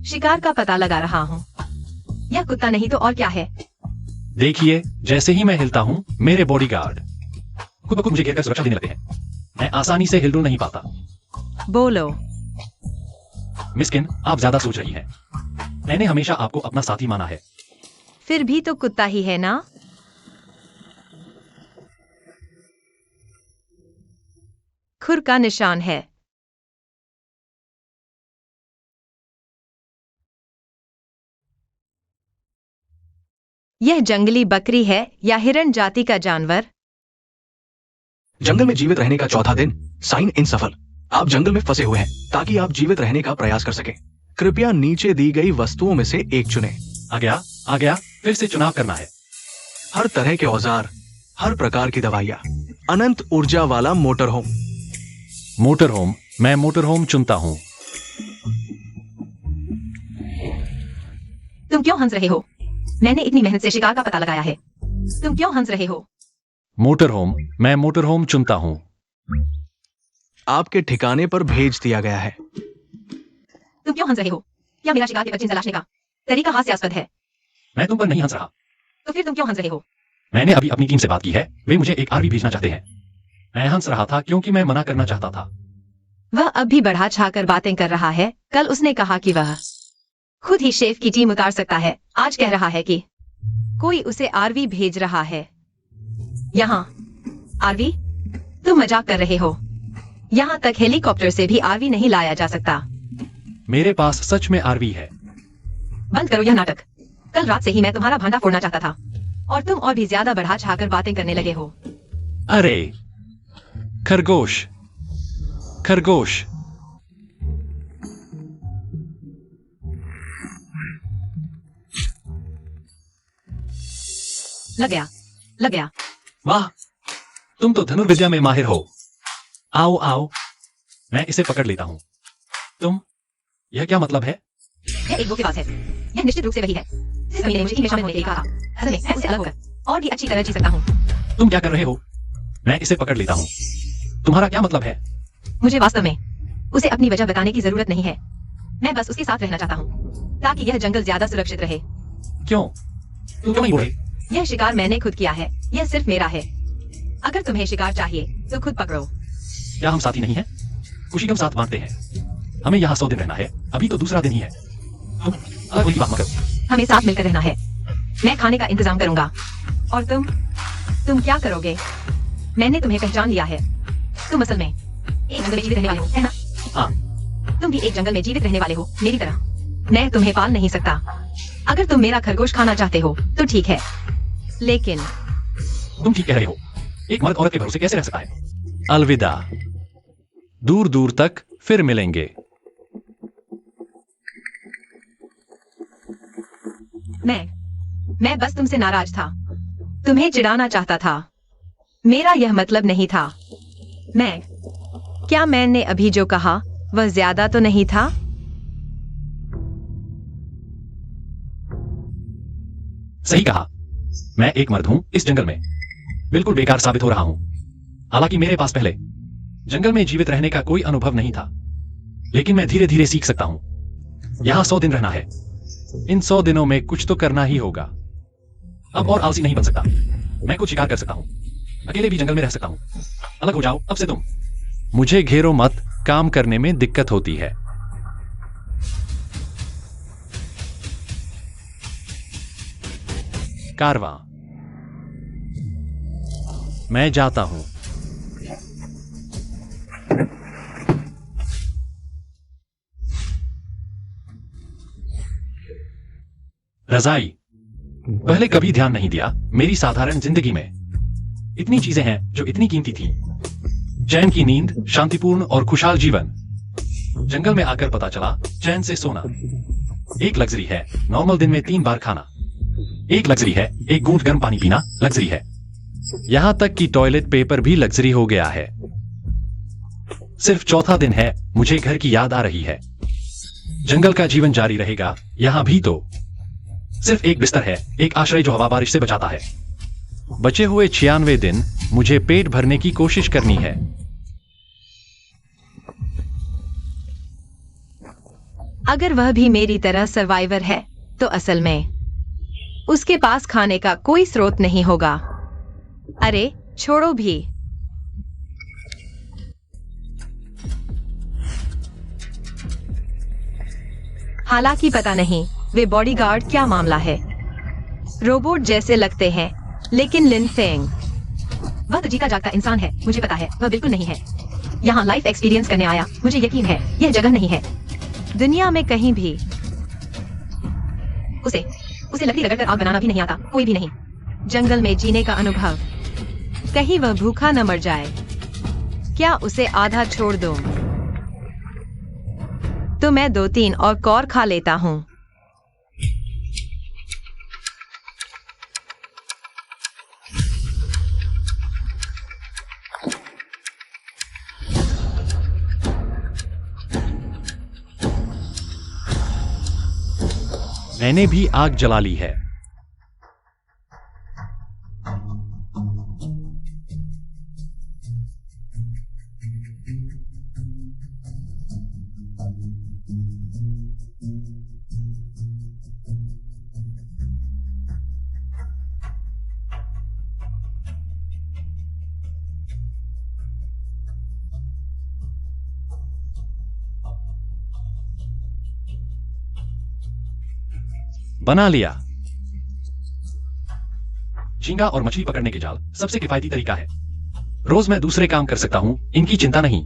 शिकार का पता लगा रहा हूँ। यह कुत्ता नहीं तो और क्या है? देखिए, जैसे ही मैं हिलता हूँ, मेरे बॉडीगार्ड खुद ब खुद मुझे घेरकर सुरक्षा देने लगते हैं। मैं आसानी से हिलडुल नहीं पाता। बोलो। मिस्किन, आप ज्यादा सोच रही हैं। मैंने हमेशा आपको अपना साथी माना है। फिर भी तो कुत्ता ही है ना? खुर का निशान है। यह जंगली बकरी है या हिरण जाति का जानवर? जंगल में जीवित रहने का चौथा दिन, साइन इन सफल। आप जंगल में फंसे हुए हैं ताकि आप जीवित रहने का प्रयास कर सकें। कृपया नीचे दी गई वस्तुओं में से एक चुनें। आ गया, फिर से चुनाव करना है। हर तरह के औजार, हर प्रकार की दवाइयाँ, अनंत ऊर्जा वाला मोटर होम। मोटर होम, मैं मोटर होम चुनता हूँ। तुम क्यों हंस रहे हो? मैंने इतनी मेहनत से शिकार का पता लगाया है। तुम क्यों हंस रहे हो? मोटर होम, मैं मोटर होम चुनता हूँ। आपके ठिकाने पर भेज दिया गया है। तुम क्यों हंस रहे हो? क्या मेरा शिकार के बच्चे तलाशने का तरीका हास्यास्पद है? मैं तुम पर नहीं हंस रहा। तो फिर तुम क्यों हंस रहे हो? मैंने अभी अपनी टीम से बात की है, वे मुझे एक आरवी भेजना चाहते हैं। मैं हंस रहा था क्योंकि मैं मना करना चाहता था। वह अब भी बढ़ा छाकर बातें कर रहा है। कल उसने कहा कि वह खुद ही शेफ की टीम उतार सकता है। आज कह रहा है कि कोई उसे आरवी भेज रहा है। यहाँ आरवी? तुम मजाक कर रहे हो। यहाँ तक हेलीकॉप्टर से भी आरवी नहीं लाया जा सकता। मेरे पास सच में आरवी है। बंद करो यह नाटक। कल रात से ही मैं तुम्हारा भांडा फोड़ना चाहता था, और तुम और भी ज्यादा बढ़ा छाकर बातें करने लगे हो। अरे खरगोश, खरगोश। लग गया, लग गया। वाह, तुम तो धनुर्विद्या में माहिर हो। आओ आओ, मैं इसे पकड़ लेता हूँ। तुम, यह क्या मतलब है? यह एक के पास है। यह निश्चित रूप से वही है जिस महीने मुझे टीम में शामिल होने के लिए कहा। असल में मैं उससे अलग होकर और भी अच्छी तरह जी सकता हूँ। तुम क्या कर रहे हो? मैं इसे पकड़ लेता हूँ। तुम्हारा क्या मतलब है? मुझे वास्तव में उसे अपनी वजह बताने की जरूरत नहीं है। मैं बस उसके साथ रहना चाहता हूँ ताकि यह जंगल ज्यादा सुरक्षित रहे। क्यों? तुम क्यों नहीं बोले? यह शिकार मैंने खुद किया है, यह सिर्फ मेरा है। अगर तुम्हें शिकार चाहिए तो खुद पकड़ो। क्या हम साथी नहीं हैं? खुशी गम साथ बांटते हैं। हमें यहाँ 100 दिन रहना है, अभी तो दूसरा दिन ही है। तुम अलग होने की बात मत करो। हमें साथ मिलकर रहना है। मैं खाने का इंतजाम करूंगा। और तुम क्या करोगे? मैंने तुम्हें पहचान लिया है। तुम असल में एक जंगल में जीवित रहने वाले हो, है ना? हाँ। तुम भी एक जंगल में जीवित रहने वाले हो, मेरी तरह। मैं तुम्हें पाल नहीं सकता। अगर तुम मेरा खरगोश खाना चाहते हो तो ठीक है, लेकिन तुम ठीक कह रहे हो। एक मर्द औरत के भरोसे कैसे रह सकता है? अलविदा। दूर दूर तक फिर मिलेंगे। मैं बस तुमसे नाराज था। तुम्हें चिढ़ाना चाहता था। मेरा यह मतलब नहीं था। क्या मैंने अभी जो कहा वह ज्यादा तो नहीं था? सही कहा। मैं एक मर्द हूं इस जंगल में, बिल्कुल बेकार साबित हो रहा हूं। हालांकि मेरे पास पहले जंगल में जीवित रहने का कोई अनुभव नहीं था, लेकिन मैं धीरे धीरे सीख सकता हूं। यहां 100 दिन रहना है। इन 100 दिनों में कुछ तो करना ही होगा। अब और आलसी नहीं बन सकता। मैं कुछ शिकार कर सकता हूं, अकेले भी जंगल में रह सकता हूं। अलग हो जाओ अब से तुम। मुझे घेरो मत, काम करने में दिक्कत होती है। कारवां। मैं जाता हूं। रजाई। पहले कभी ध्यान नहीं दिया मेरी साधारण जिंदगी में इतनी चीजें हैं जो इतनी कीमती थी। चैन की नींद, शांतिपूर्ण और खुशहाल जीवन। जंगल में आकर पता चला चैन से सोना एक लग्जरी है। नॉर्मल दिन में 3 बार खाना एक लग्जरी है। एक घूंट गर्म पानी पीना लग्जरी है। यहां तक कि टॉयलेट पेपर भी लग्जरी हो गया है। सिर्फ चौथा दिन है, मुझे घर की याद आ रही है। जंगल का जीवन जारी रहेगा यहां भी तो सिर्फ एक बिस्तर है, एक आश्रय जो हवा बारिश से बचाता है। बचे हुए 96 दिन मुझे पेट भरने की कोशिश करनी है। अगर वह भी मेरी तरह सर्वाइवर है तो असल में उसके पास खाने का कोई स्रोत नहीं होगा। अरे छोड़ो भी। हालांकि पता नहीं वे बॉडीगार्ड क्या मामला है। रोबोट जैसे लगते हैं, लेकिन लिन फेंग वह तो जीता जागता इंसान है। मुझे पता है वह बिल्कुल नहीं है। यहाँ लाइफ एक्सपीरियंस करने आया। मुझे यकीन है यह जगह नहीं है दुनिया में कहीं भी। उसे लकड़ी रगड़कर आग बनाना भी नहीं आता, कोई भी नहीं। जंगल में जीने का अनुभव। कहीं वह भूखा न मर जाए। क्या उसे आधा छोड़ दूं? तो मैं 2-3 और कौर खा लेता हूं। मैंने भी आग जला ली है। बना लिया। झींगा और मछली पकड़ने के जाल सबसे किफायती तरीका है। रोज मैं दूसरे काम कर सकता हूं, इनकी चिंता नहीं।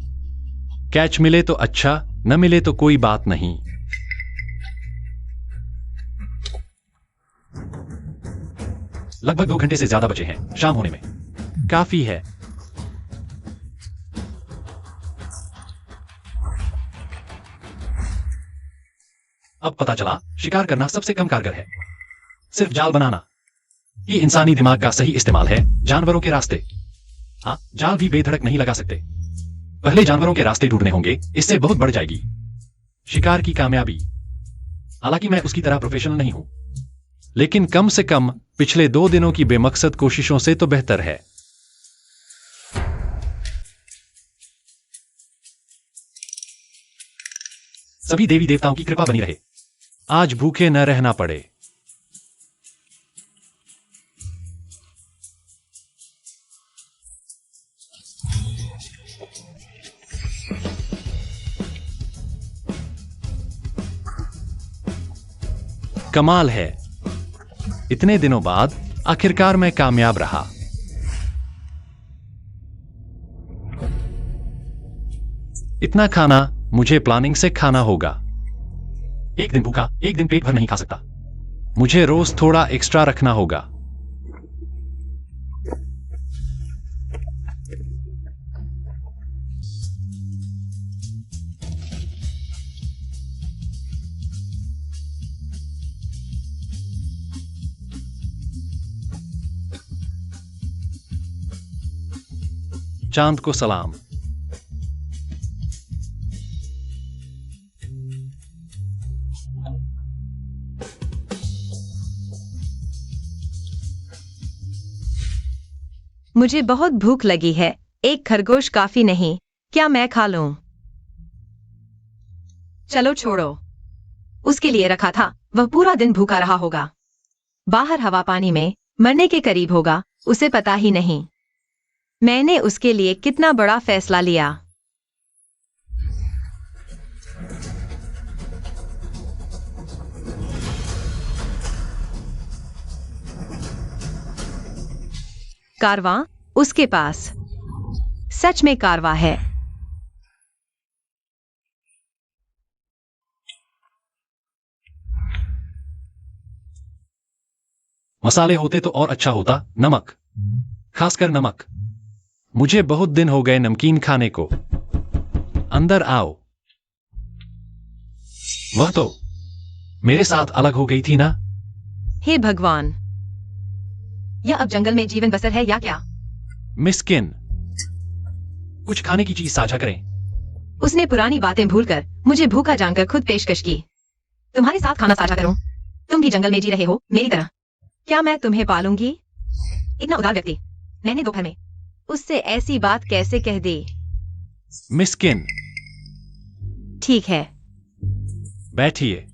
कैच मिले तो अच्छा, न मिले तो कोई बात नहीं। लगभग 2 घंटे से ज्यादा बचे हैं शाम होने में। काफी है। अब पता चला शिकार करना सबसे कम कारगर है। सिर्फ जाल बनाना। ये इंसानी दिमाग का सही इस्तेमाल है जानवरों के रास्ते। हाँ, जाल भी बेधड़क नहीं लगा सकते। पहले जानवरों के रास्ते ढूंढने होंगे, इससे बहुत बढ़ जाएगी शिकार की कामयाबी। हालांकि मैं उसकी तरह प्रोफेशनल नहीं हूं, लेकिन कम से कम पिछले 2 दिनों की बेमकसद कोशिशों से तो बेहतर है। सभी देवी देवताओं की कृपा बनी रहे। आज भूखे न रहना पड़े। कमाल है। इतने दिनों बाद आखिरकार मैं कामयाब रहा। इतना खाना मुझे प्लानिंग से खाना होगा। एक दिन भूखा, एक दिन पेट भर नहीं खा सकता। मुझे रोज थोड़ा एक्स्ट्रा रखना होगा। चांद को सलाम। मुझे बहुत भूख लगी है। एक खरगोश काफी नहीं, क्या मैं खा लूं? चलो छोड़ो, उसके लिए रखा था। वह पूरा दिन भूखा रहा होगा। बाहर हवा पानी में मरने के करीब होगा, उसे पता ही नहीं। मैंने उसके लिए कितना बड़ा फैसला लिया। कारवां उसके पास। सच में कारवां है। मसाले होते तो और अच्छा होता। नमक, खासकर नमक। मुझे बहुत दिन हो गए नमकीन खाने को। अंदर आओ। वह तो मेरे साथ अलग हो गई थी ना। हे भगवान, यह अब जंगल में जीवन बसर है या क्या? मिस्किन, कुछ खाने की चीज साझा करें। उसने पुरानी बातें भूलकर मुझे भूखा जानकर खुद पेशकश की। तुम्हारे साथ खाना साझा करूं? तुम भी जंगल में जी रहे हो मेरी तरह। क्या मैं तुम्हें पालूंगी? इतना उदार व्यक्ति मैंने दोपहर में उससे ऐसी बात कैसे कह दी? मिस्किन, ठीक है, बैठिए।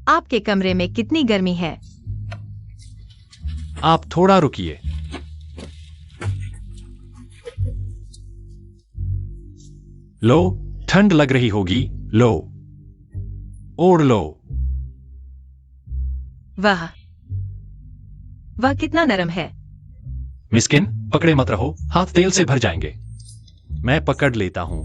आपके कमरे में कितनी गर्मी है? आप थोड़ा रुकिए। लो, ठंड लग रही होगी। लो, ओढ़ लो। वाह, वह कितना नरम है। मिस्किन, पकड़े मत रहो, हाथ तेल से भर जाएंगे। मैं पकड़ लेता हूं।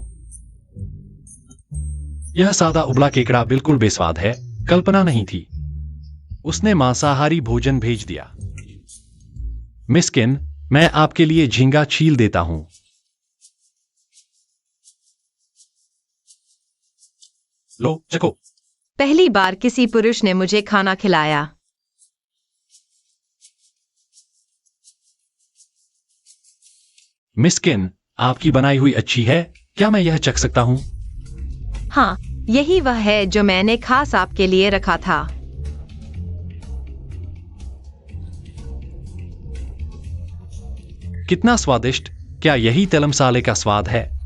यह सादा उबला केकड़ा बिल्कुल बेस्वाद है। कल्पना नहीं थी। उसने मांसाहारी भोजन भेज दिया। मिस्किन, मैं आपके लिए झींगा छील देता हूं। लो, चखो। पहली बार किसी पुरुष ने मुझे खाना खिलाया। मिस्किन, आपकी बनाई हुई अच्छी है। क्या मैं यह चख सकता हूं? हाँ, यही वह है जो मैंने खास आपके लिए रखा था। कितना स्वादिष्ट। क्या यही तेल मसाले का स्वाद है?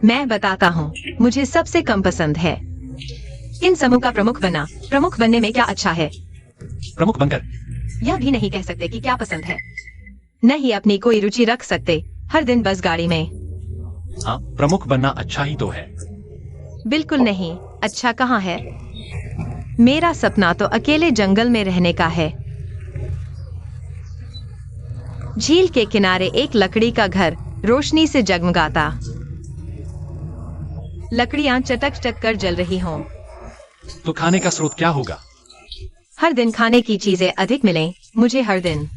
मैं बताता हूँ, मुझे सबसे कम पसंद है। इन समूह का प्रमुख बनना। प्रमुख बनने में क्या अच्छा है? प्रमुख बनकर यह भी नहीं कह सकते कि क्या पसंद है। नहीं अपनी कोई रुचि रख सकते, हर दिन बस गाड़ी में। हाँ, प्रमुख बनना अच्छा ही तो है। बिल्कुल नहीं, अच्छा कहाँ है। मेरा सपना तो अकेले जंगल में रहने का है। झील के किनारे एक लकड़ी का घर रोशनी से जगमगाता। लकड़ियां चटक चटक कर जल रही हों। तो खाने का स्रोत क्या होगा? हर दिन खाने की चीजें अधिक मिलें मुझे हर दिन।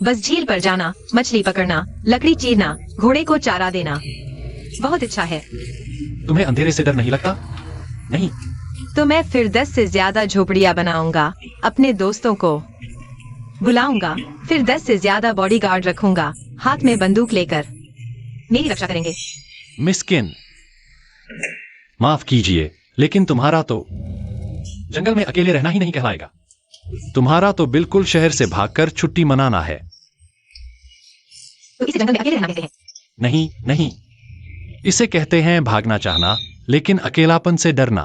बस झील पर जाना, मछली पकड़ना, लकड़ी चीरना, घोड़े को चारा देना। बहुत इच्छा है। तुम्हें अंधेरे से डर नहीं लगता? नहीं। तो मैं फिर 10 से ज्यादा झोपड़ियां बनाऊंगा, अपने दोस्तों को बुलाऊंगा, फिर 10 से ज्यादा बॉडीगार्ड रखूंगा, हाथ में बंदूक लेकर। मेरी रक्षा करेंगे। मिस्किन, माफ कीजिए, लेकिन तुम्हारा तो जंगल में अकेले रहना ही नहीं कहलाएगा। तुम्हारा तो बिल्कुल शहर से भागकर छुट्टी मनाना है। तो इसे जंगल में अकेले रहना कहते हैं। नहीं नहीं, इसे कहते हैं भागना चाहना, लेकिन अकेलापन से डरना।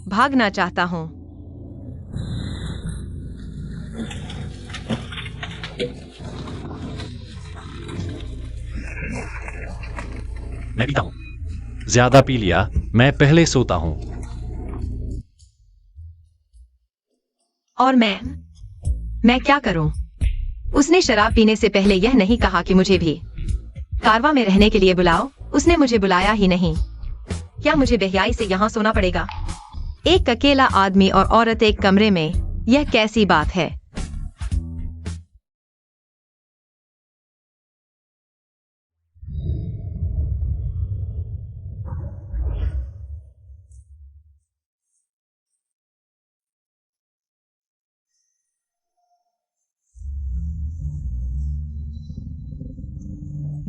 भागना चाहता हूँ। मैं पीता हूं, ज्यादा पी लिया, मैं पहले सोता हूं। और मैं क्या करूं? उसने शराब पीने से पहले यह नहीं कहा कि मुझे भी कारवा में रहने के लिए बुलाओ। उसने मुझे बुलाया ही नहीं। क्या मुझे बेहयाई से यहाँ सोना पड़ेगा? एक अकेला आदमी और औरत एक कमरे में, यह कैसी बात है?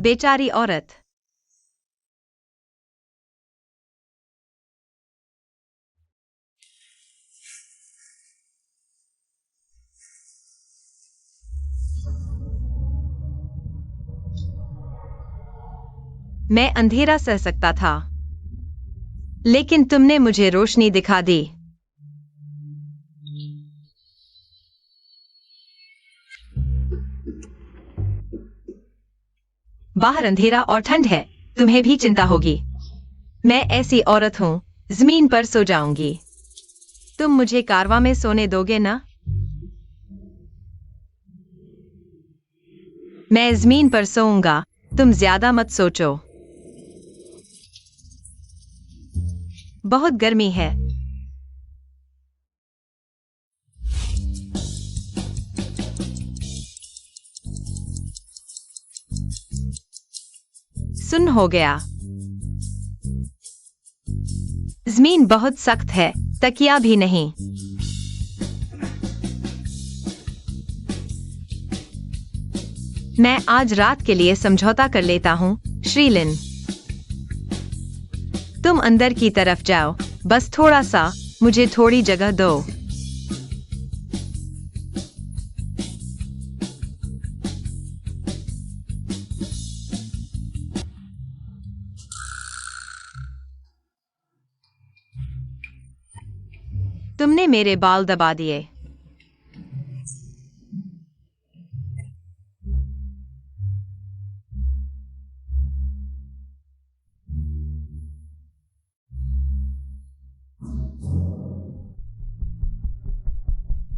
बेचारी औरत। मैं अंधेरा सह सकता था, लेकिन तुमने मुझे रोशनी दिखा दी। बाहर अंधेरा और ठंड है, तुम्हें भी चिंता होगी। मैं ऐसी औरत हूं, जमीन पर सो जाऊंगी। तुम मुझे कारवा में सोने दोगे ना? मैं जमीन पर सोऊंगा, तुम ज्यादा मत सोचो। बहुत गर्मी है। सुन्न हो गया। जमीन बहुत सख्त है, तकिया भी नहीं। मैं आज रात के लिए समझौता कर लेता हूँ, श्रीलिन। तुम अंदर की तरफ जाओ, बस थोड़ा सा, मुझे थोड़ी जगह दो। तुमने मेरे बाल दबा दिए।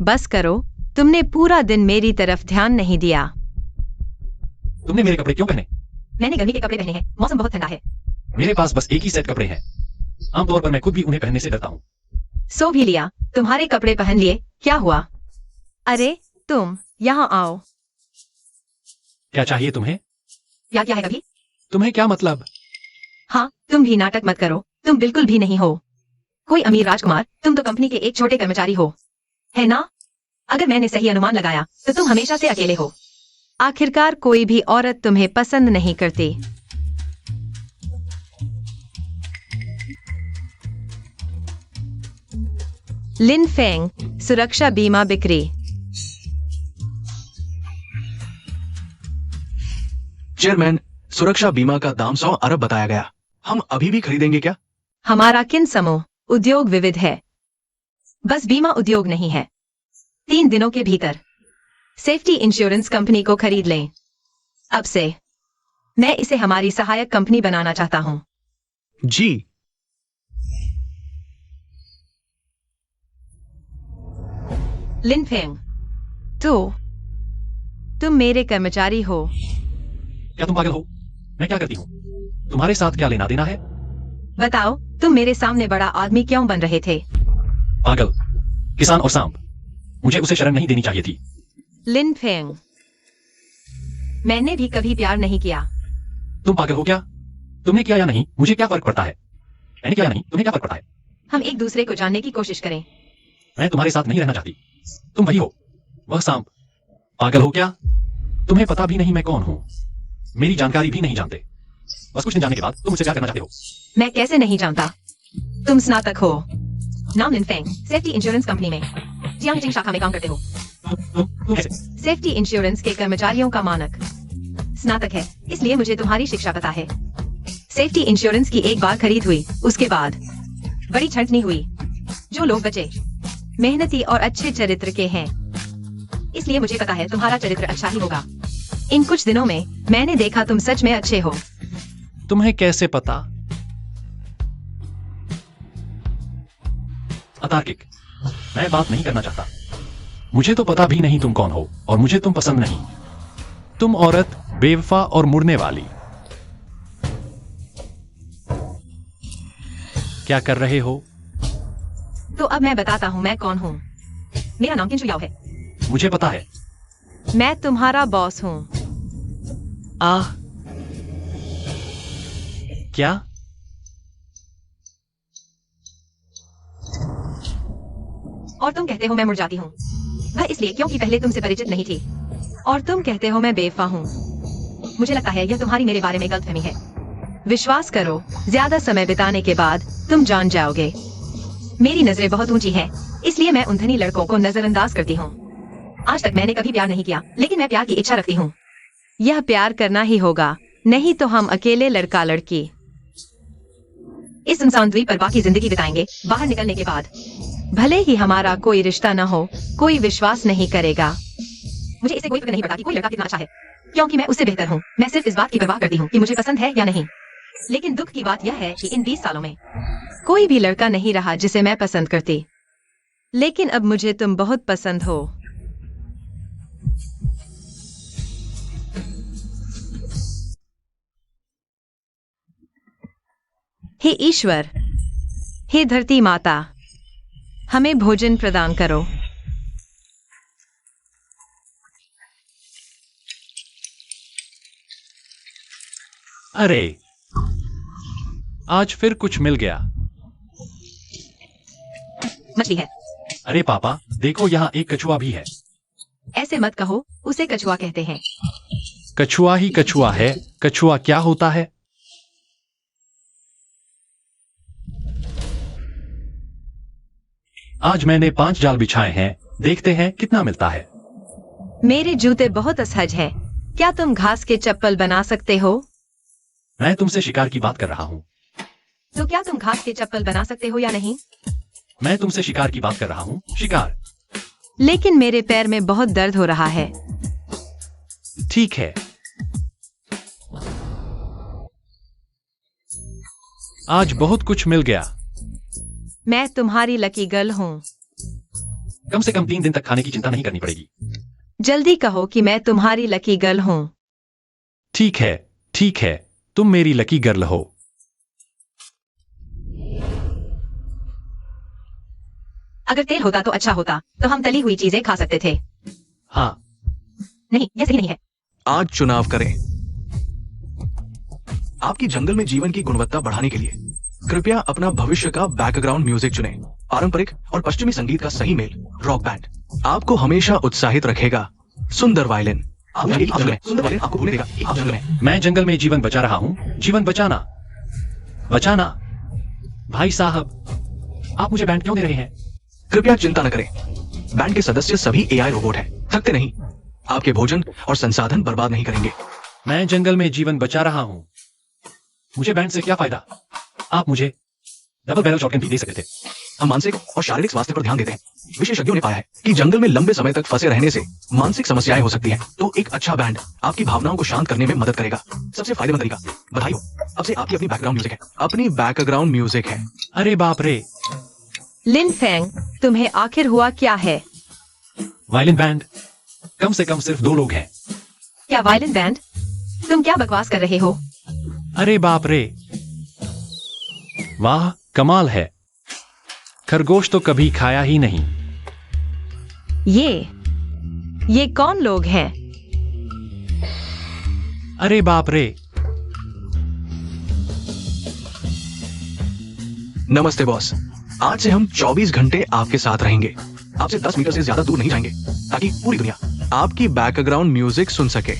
बस करो, तुमने पूरा दिन मेरी तरफ ध्यान नहीं दिया। तुमने मेरे कपड़े क्यों पहने? मैंने गर्मी के कपड़े पहने हैं, मौसम बहुत ठंडा है। मेरे पास बस एक ही सेट कपड़े हैं। आमतौर पर मैं खुद भी उन्हें पहनने से डरता हूँ। सो भी लिया, तुम्हारे कपड़े पहन लिए, क्या हुआ? अरे तुम यहाँ आओ। क्या चाहिए तुम्हें? क्या क्या है कभी? तुम्हें क्या मतलब? हाँ, तुम भी नाटक मत करो, तुम बिल्कुल भी नहीं हो कोई अमीर राजकुमार। तुम तो कंपनी के एक छोटे कर्मचारी हो, है ना? अगर मैंने सही अनुमान लगाया तो तुम हमेशा से अकेले हो। आखिरकार कोई भी औरत तुम्हें पसंद नहीं करती। लिन फेंग, सुरक्षा बीमा बिक्री। चेयरमैन, सुरक्षा बीमा का दाम 100 अरब बताया गया। हम अभी भी खरीदेंगे क्या? हमारा किन समूह उद्योग विविध है, बस बीमा उद्योग नहीं है। 3 दिनों के भीतर सेफ्टी इंश्योरेंस कंपनी को खरीद लें। अब से मैं इसे हमारी सहायक कंपनी बनाना चाहता हूं। जी। लिन फेंग, तो तुम मेरे कर्मचारी हो। क्या तुम पागल हो? मैं क्या करती हूँ? तुम्हारे साथ क्या लेना देना है? बताओ, तुम मेरे सामने बड़ा आदमी क्यों बन रहे थे? पागल, किसान और सांप। मुझे उसे शरण नहीं देनी चाहिए थी। लिन फेंग, मैंने भी कभी प्यार नहीं किया। तुम पागल हो क्या? तुमने किया या नहीं, मुझे क्या फर्क पड़ता है? मैंने किया या नहीं, तुम्हें क्या फर्क पड़ता है? हम एक दूसरे को जानने की कोशिश करें। मैं तुम्हारे साथ नहीं रहना चाहती। तुम वही हो, वह सांप। पागल हो क्या? तुम्हें पता भी नहीं मैं कौन हूँ। मेरी जानकारी भी नहीं जानते। बस कुछ दिन जानने के बाद तुम मुझसे प्यार करना चाहते हो। मैं कैसे नहीं जानता? तुम स्नातक हो। नाम लिन फेंग, सेफ्टी इंश्योरेंस कंपनी में जियांगजिंग शाखा में काम करते हो। कैसे? सेफ्टी इंश्योरेंस के कर्मचारियों का मानक स्नातक है, इसलिए मुझे तुम्हारी शिक्षा पता है। सेफ्टी इंश्योरेंस की एक बार खरीद हुई, उसके बाद बड़ी छंटनी हुई। जो लोग बचे मेहनती और अच्छे चरित्र के हैं, इसलिए मुझे पता है तुम्हारा चरित्र अच्छा ही होगा। इन कुछ दिनों में मैंने देखा तुम सच में अच्छे हो। तुम्हें कैसे पता? अतार्किक, मैं बात नहीं करना चाहता। मुझे तो पता भी नहीं तुम कौन हो, और मुझे तुम पसंद नहीं। तुम औरत, बेवफा और मुड़ने वाली। क्या कर रहे हो? तो अब मैं बताता हूँ मैं कौन हूँ। मेरा नाम किंचु याओ है। मुझे पता है। मैं तुम्हारा बॉस हूँ। आह, क्या? और तुम कहते हो मैं मुड़ जाती हूँ, वह इसलिए क्योंकि पहले तुमसे परिचित नहीं थी। और तुम कहते हो मैं बेवफा हूँ। मुझे लगता है यह तुम्हारी मेरे बारे में गलतफहमी है। विश्वास करो, ज्यादा समय बिताने के बाद तुम जान जाओगे। मेरी नजरें बहुत ऊंची हैं, इसलिए मैं उन धनी लड़कों को नजरअंदाज करती हूँ। आज तक मैंने कभी प्यार नहीं किया, लेकिन मैं प्यार की इच्छा रखती हूँ। यह प्यार करना ही होगा, नहीं तो हम अकेले लड़का लड़की इस सुनसान द्वीप पर बाकी जिंदगी बिताएंगे। बाहर निकलने के बाद भले ही हमारा कोई रिश्ता न हो, कोई विश्वास नहीं करेगा। मुझे इसे कोई फिक्र नहीं पड़ता कि कोई लड़का कितना अच्छा है, क्योंकि मैं उससे बेहतर हूँ। मैं सिर्फ इस बात की परवाह करती हूँ कि मुझे पसंद है या नहीं। लेकिन दुख की बात यह है कि इन 20 सालों में कोई भी लड़का नहीं रहा जिसे मैं पसंद करती। लेकिन अब मुझे तुम बहुत पसंद हो। हे ईश्वर, हे धरती माता, हमें भोजन प्रदान करो। अरे, आज फिर कुछ मिल गया। मछली है। अरे पापा, देखो यहाँ एक कछुआ भी है। ऐसे मत कहो, उसे कछुआ कहते हैं। कछुआ ही कछुआ है। कछुआ क्या होता है? आज मैंने 5 जाल बिछाए हैं, देखते हैं कितना मिलता है। मेरे जूते बहुत असहज हैं। क्या तुम घास के चप्पल बना सकते हो? मैं तुमसे शिकार की बात कर रहा हूँ। तो क्या तुम घास के चप्पल बना सकते हो या नहीं? मैं तुमसे शिकार की बात कर रहा हूँ। शिकार। लेकिन मेरे पैर में बहुत दर्द हो रहा है। ठीक है। आज बहुत कुछ मिल गया। मैं तुम्हारी लकी गर्ल हूँ। कम से कम 3 दिन तक खाने की चिंता नहीं करनी पड़ेगी। जल्दी कहो कि मैं तुम्हारी लकी गर्ल हूँ। ठीक है, ठीक है, तुम मेरी लकी गर्ल हो। अगर तेल होता तो अच्छा होता, तो हम तली हुई चीजें खा सकते थे। हाँ। नहीं, यह सही नहीं है। आज चुनाव करें। आपकी जंगल में जीवन की गुणवत्ता बढ़ाने के लिए कृपया अपना भविष्य का बैकग्राउंड म्यूजिक चुनें। पारंपरिक और पश्चिमी संगीत का सही मेल, रॉक बैंड आपको हमेशा उत्साहित रखेगा। सुंदर वायलिन सुंदर वायलिन आपको भूल देगा। आप जंगल में मैं जंगल में जीवन बचा रहा हूँ। जीवन बचाना, बचाना। भाई साहब, आप मुझे बैंड क्यों दे रहे हैं? कृपया चिंता न करें। बैंड के सदस्य सभी एआई रोबोट हैं, थकते नहीं, आपके भोजन और संसाधन बर्बाद नहीं करेंगे। मैं जंगल में जीवन बचा रहा हूँ। मुझे बैंड से क्या फायदा? आप मुझे डबल बैरल शॉटगन भी दे सकते थे। हम मानसिक और शारीरिक स्वास्थ्य पर ध्यान देते हैं। विशेषज्ञों ने पाया है कि जंगल में लंबे समय तक फंसे रहने से मानसिक समस्याएं हो सकती हैं। तो एक अच्छा बैंड आपकी भावनाओं को शांत करने में मदद करेगा। सबसे फायदेमंद तरीका, बधाई हो, अब से आपकी अपनी बैकग्राउंड म्यूजिक है। अपनी बैकग्राउंड म्यूजिक है। अरे बाप रे। लिन फेंग, तुम्हें आखिर हुआ क्या है? Violin band. कम से कम सिर्फ 2 लोग हैं। क्या वायलिन बैंड? तुम क्या बकवास कर रहे हो? अरे बाप रे। वाह, कमाल है। खरगोश तो कभी खाया ही नहीं। ये कौन लोग हैं? अरे बाप रे। नमस्ते बॉस, आज से हम 24 घंटे आपके साथ रहेंगे। आपसे 10 मीटर से ज्यादा दूर नहीं जाएंगे, ताकि पूरी दुनिया आपकी बैकग्राउंड म्यूजिक सुन सके।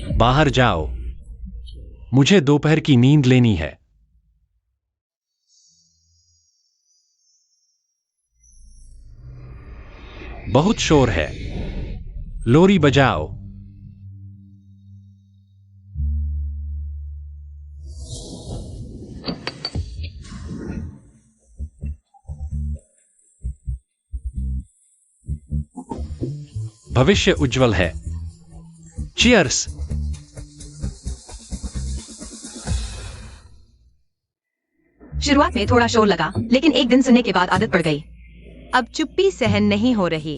बाहर जाओ, मुझे दोपहर की नींद लेनी है। बहुत शोर है, लोरी बजाओ। भविष्य उज्जवल है। चीयर्स। शुरुआत में थोड़ा शोर लगा, लेकिन एक दिन सुनने के बाद आदत पड़ गई। अब चुप्पी सहन नहीं हो रही।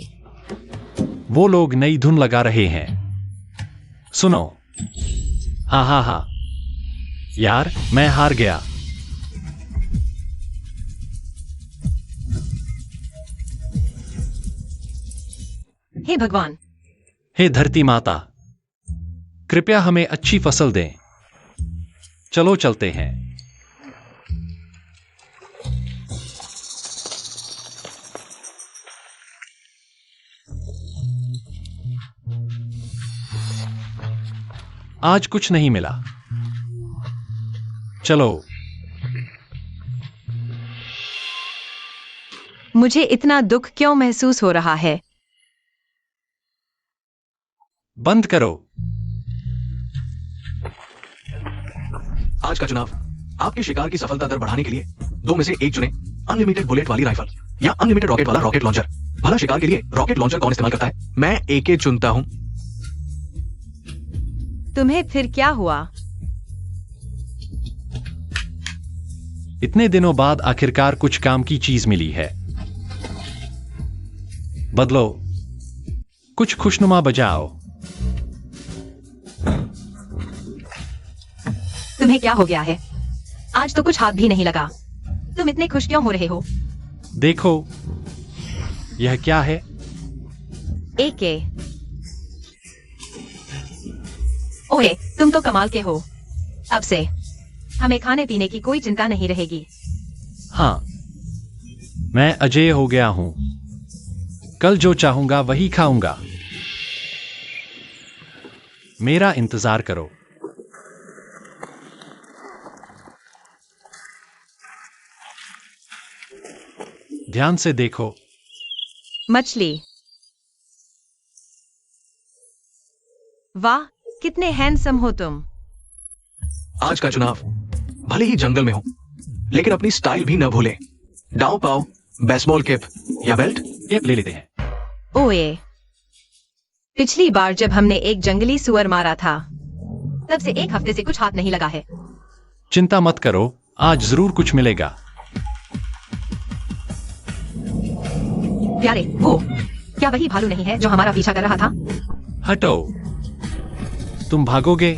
वो लोग नई धुन लगा रहे हैं। सुनो। हा हा हा। यार, मैं हार गया। हे भगवान, हे धरती माता, कृपया हमें अच्छी फसल दें। चलो चलते हैं। आज कुछ नहीं मिला। चलो। मुझे इतना दुख क्यों महसूस हो रहा है? बंद करो। आज का चुनाव आपके शिकार की सफलता दर बढ़ाने के लिए दो में से एक चुने। अनलिमिटेड बुलेट वाली राइफल या अनलिमिटेड रॉकेट वाला रॉकेट लॉन्चर। भला शिकार के लिए रॉकेट लॉन्चर कौन इस्तेमाल करता है? मैं एके चुनता हूं। तुम्हें फिर क्या हुआ? इतने दिनों बाद आखिरकार कुछ काम की चीज मिली है। बदलो। कुछ खुशनुमा बजाओ। तुम्हें क्या हो गया है? आज तो कुछ हाथ भी नहीं लगा। तुम इतने खुश क्यों हो रहे हो? देखो, यह क्या है? एके। ओए, तुम तो कमाल के हो। अब से हमें खाने पीने की कोई चिंता नहीं रहेगी। हाँ, मैं अजय हो गया हूं। कल जो चाहूंगा वही खाऊंगा। मेरा इंतजार करो। ध्यान से देखो। मछली। वाह, कितने हैंडसम हो तुम। आज का चुनाव भले ही जंगल में हो, लेकिन अपनी स्टाइल भी न भूलें। डाउ पाव, बेसबॉल कैप या बेल्ट। कैप ले लेते हैं। ओए, पिछली बार जब हमने एक जंगली सुअर मारा था, तब से एक हफ्ते से कुछ हाथ नहीं लगा है। चिंता मत करो, आज जरूर कुछ मिलेगा। प्यारे, वो क्या वही भालू नहीं है जो हमारा पीछा कर रहा था? हटो। तुम भागोगे?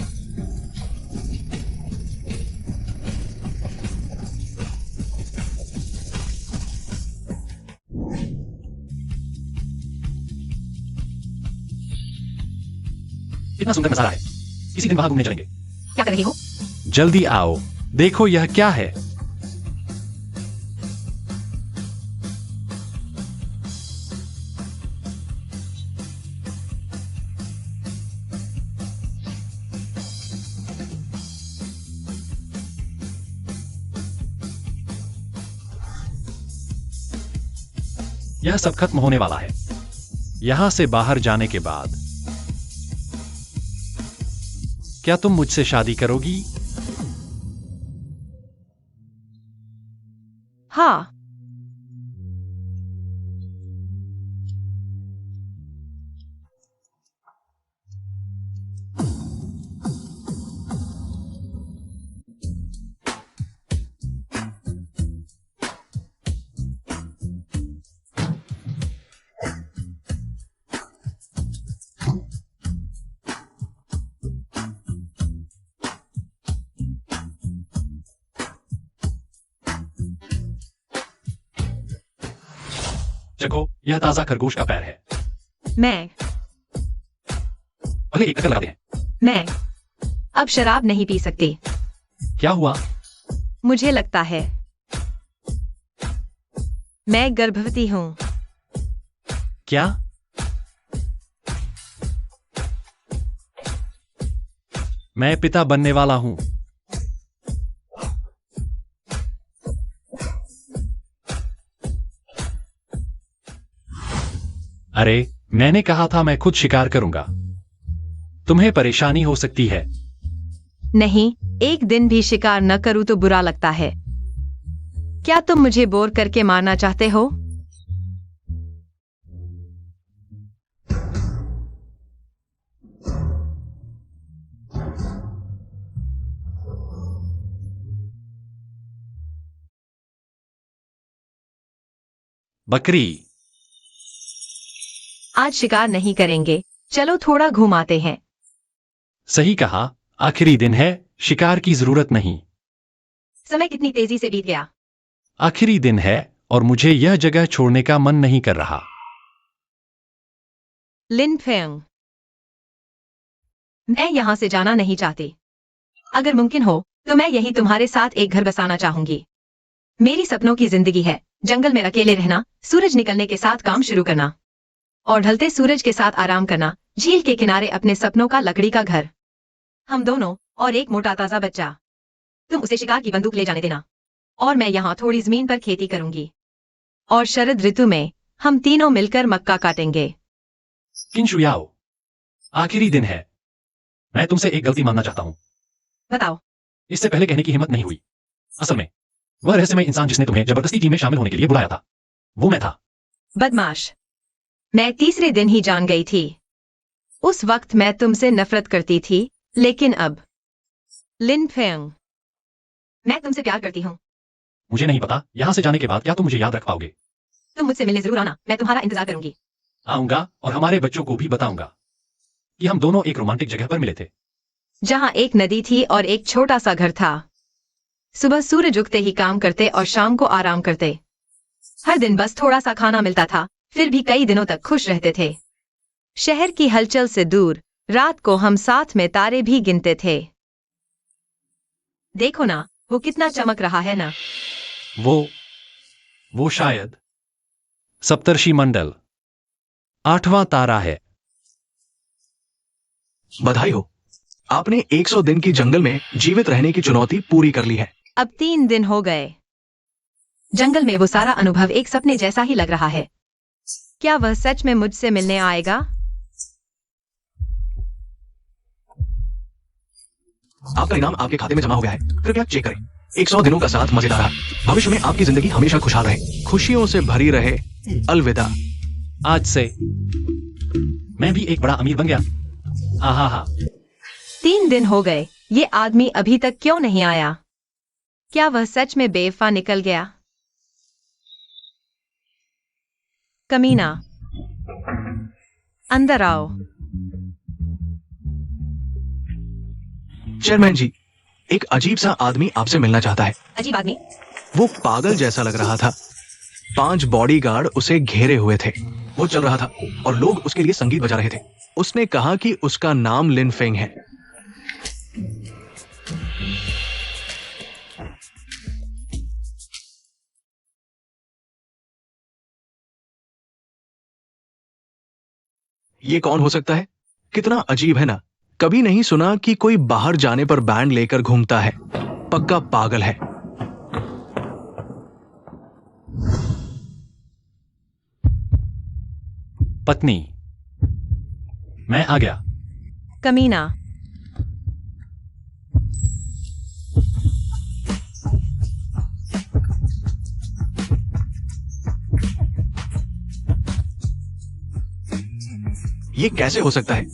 कितना सुंदर नजारा है। किसी दिन वहां घूमने चलेंगे। क्या कर रही हो? जल्दी आओ, देखो यह क्या है। यह सब खत्म होने वाला है। यहां से बाहर जाने के बाद क्या तुम मुझसे शादी करोगी? हाँ। चखो, यह ताजा खरगोश का पैर है। मैं भले एक टक्कर लगाते हैं। मैं अब शराब नहीं पी सकती। क्या हुआ? मुझे लगता है मैं गर्भवती हूँ। क्या? मैं पिता बनने वाला हूं। अरे, मैंने कहा था मैं खुद शिकार करूंगा। तुम्हें परेशानी हो सकती है। नहीं, एक दिन भी शिकार न करूं तो बुरा लगता है। क्या तुम मुझे बोर करके मारना चाहते हो? बकरी। आज शिकार नहीं करेंगे, चलो थोड़ा घुमाते हैं। सही कहा, आखिरी दिन है, शिकार की जरूरत नहीं। समय कितनी तेजी से बीत गया। आखिरी दिन है और मुझे यह जगह छोड़ने का मन नहीं कर रहा। लिन फेंग, मैं यहां से जाना नहीं चाहती। अगर मुमकिन हो तो मैं यहीं तुम्हारे साथ एक घर बसाना चाहूंगी। मेरी सपनों की जिंदगी है, जंगल में अकेले रहना, सूरज निकलने के साथ काम शुरू करना और ढलते सूरज के साथ आराम करना, झील के किनारे अपने सपनों का लकड़ी का घर। हम दोनों और एक मोटा ताजा बच्चा। तुम उसे शिकार की बंदूक ले जाने देना और मैं यहाँ थोड़ी जमीन पर खेती करूंगी और शरद ऋतु में हम तीनों मिलकर मक्का काटेंगे। किंशुयाओ, आखिरी दिन है। मैं तुमसे एक गलती मानना चाहता हूं। बताओ। इससे पहले कहने की हिम्मत नहीं हुई। असल में वह रहस्यमय इंसान जिसने तुम्हें जबरदस्ती टीम में शामिल होने के लिए बुलाया था, वो मैं था। बदमाश, मैं तीसरे दिन ही जान गई थी। उस वक्त मैं तुमसे नफरत करती थी, लेकिन अब लिन फेंग, मैं तुमसे प्यार करती हूँ। मुझे नहीं पता यहां से जाने के बाद क्या तुम मुझे याद रख पाओगे। तुम मुझसे मिलने जरूर आना, मैं तुम्हारा इंतजार करूंगी। आऊंगा और हमारे बच्चों को भी बताऊंगा कि हम दोनों एक रोमांटिक जगह पर मिले थे, जहां एक नदी थी और एक छोटा सा घर था। सुबह सूरज उगते ही काम करते और शाम को आराम करते। हर दिन बस थोड़ा सा खाना मिलता था, फिर भी कई दिनों तक खुश रहते थे। शहर की हलचल से दूर रात को हम साथ में तारे भी गिनते थे। देखो ना, वो कितना चमक रहा है ना। वो शायद सप्तर्षि मंडल 8वां तारा है। बधाई हो, आपने 100 दिन की जंगल में जीवित रहने की चुनौती पूरी कर ली है। अब 3 दिन हो गए। जंगल में वो सारा अनुभव एक सपने जैसा ही लग रहा है। क्या वह सच में मुझसे मिलने आएगा? आपका इनाम आपके खाते में जमा हो गया है, कृपया चेक करें। 100 दिनों का साथ मजेदार रहा। भविष्य में आपकी जिंदगी हमेशा खुशहाल रहे, खुशियों से भरी रहे। अलविदा। आज से मैं भी एक बड़ा अमीर बन गया। आहा। 3 दिन हो गए, ये आदमी अभी तक क्यों नहीं आया? क्या वह सच में बेवफा निकल गया? कमीना, अंदर आओ। चेयरमैन जी, एक अजीब सा आदमी आपसे मिलना चाहता है। अजीब आदमी? वो पागल जैसा लग रहा था। 5 बॉडीगार्ड उसे घेरे हुए थे। वो चल रहा था और लोग उसके लिए संगीत बजा रहे थे। उसने कहा कि उसका नाम लिन फेंग है। ये कौन हो सकता है? कितना अजीब है ना। कभी नहीं सुना कि कोई बाहर जाने पर बैंड लेकर घूमता है। पक्का पागल है। पत्नी, मैं आ गया। कमीना, ये कैसे हो सकता है?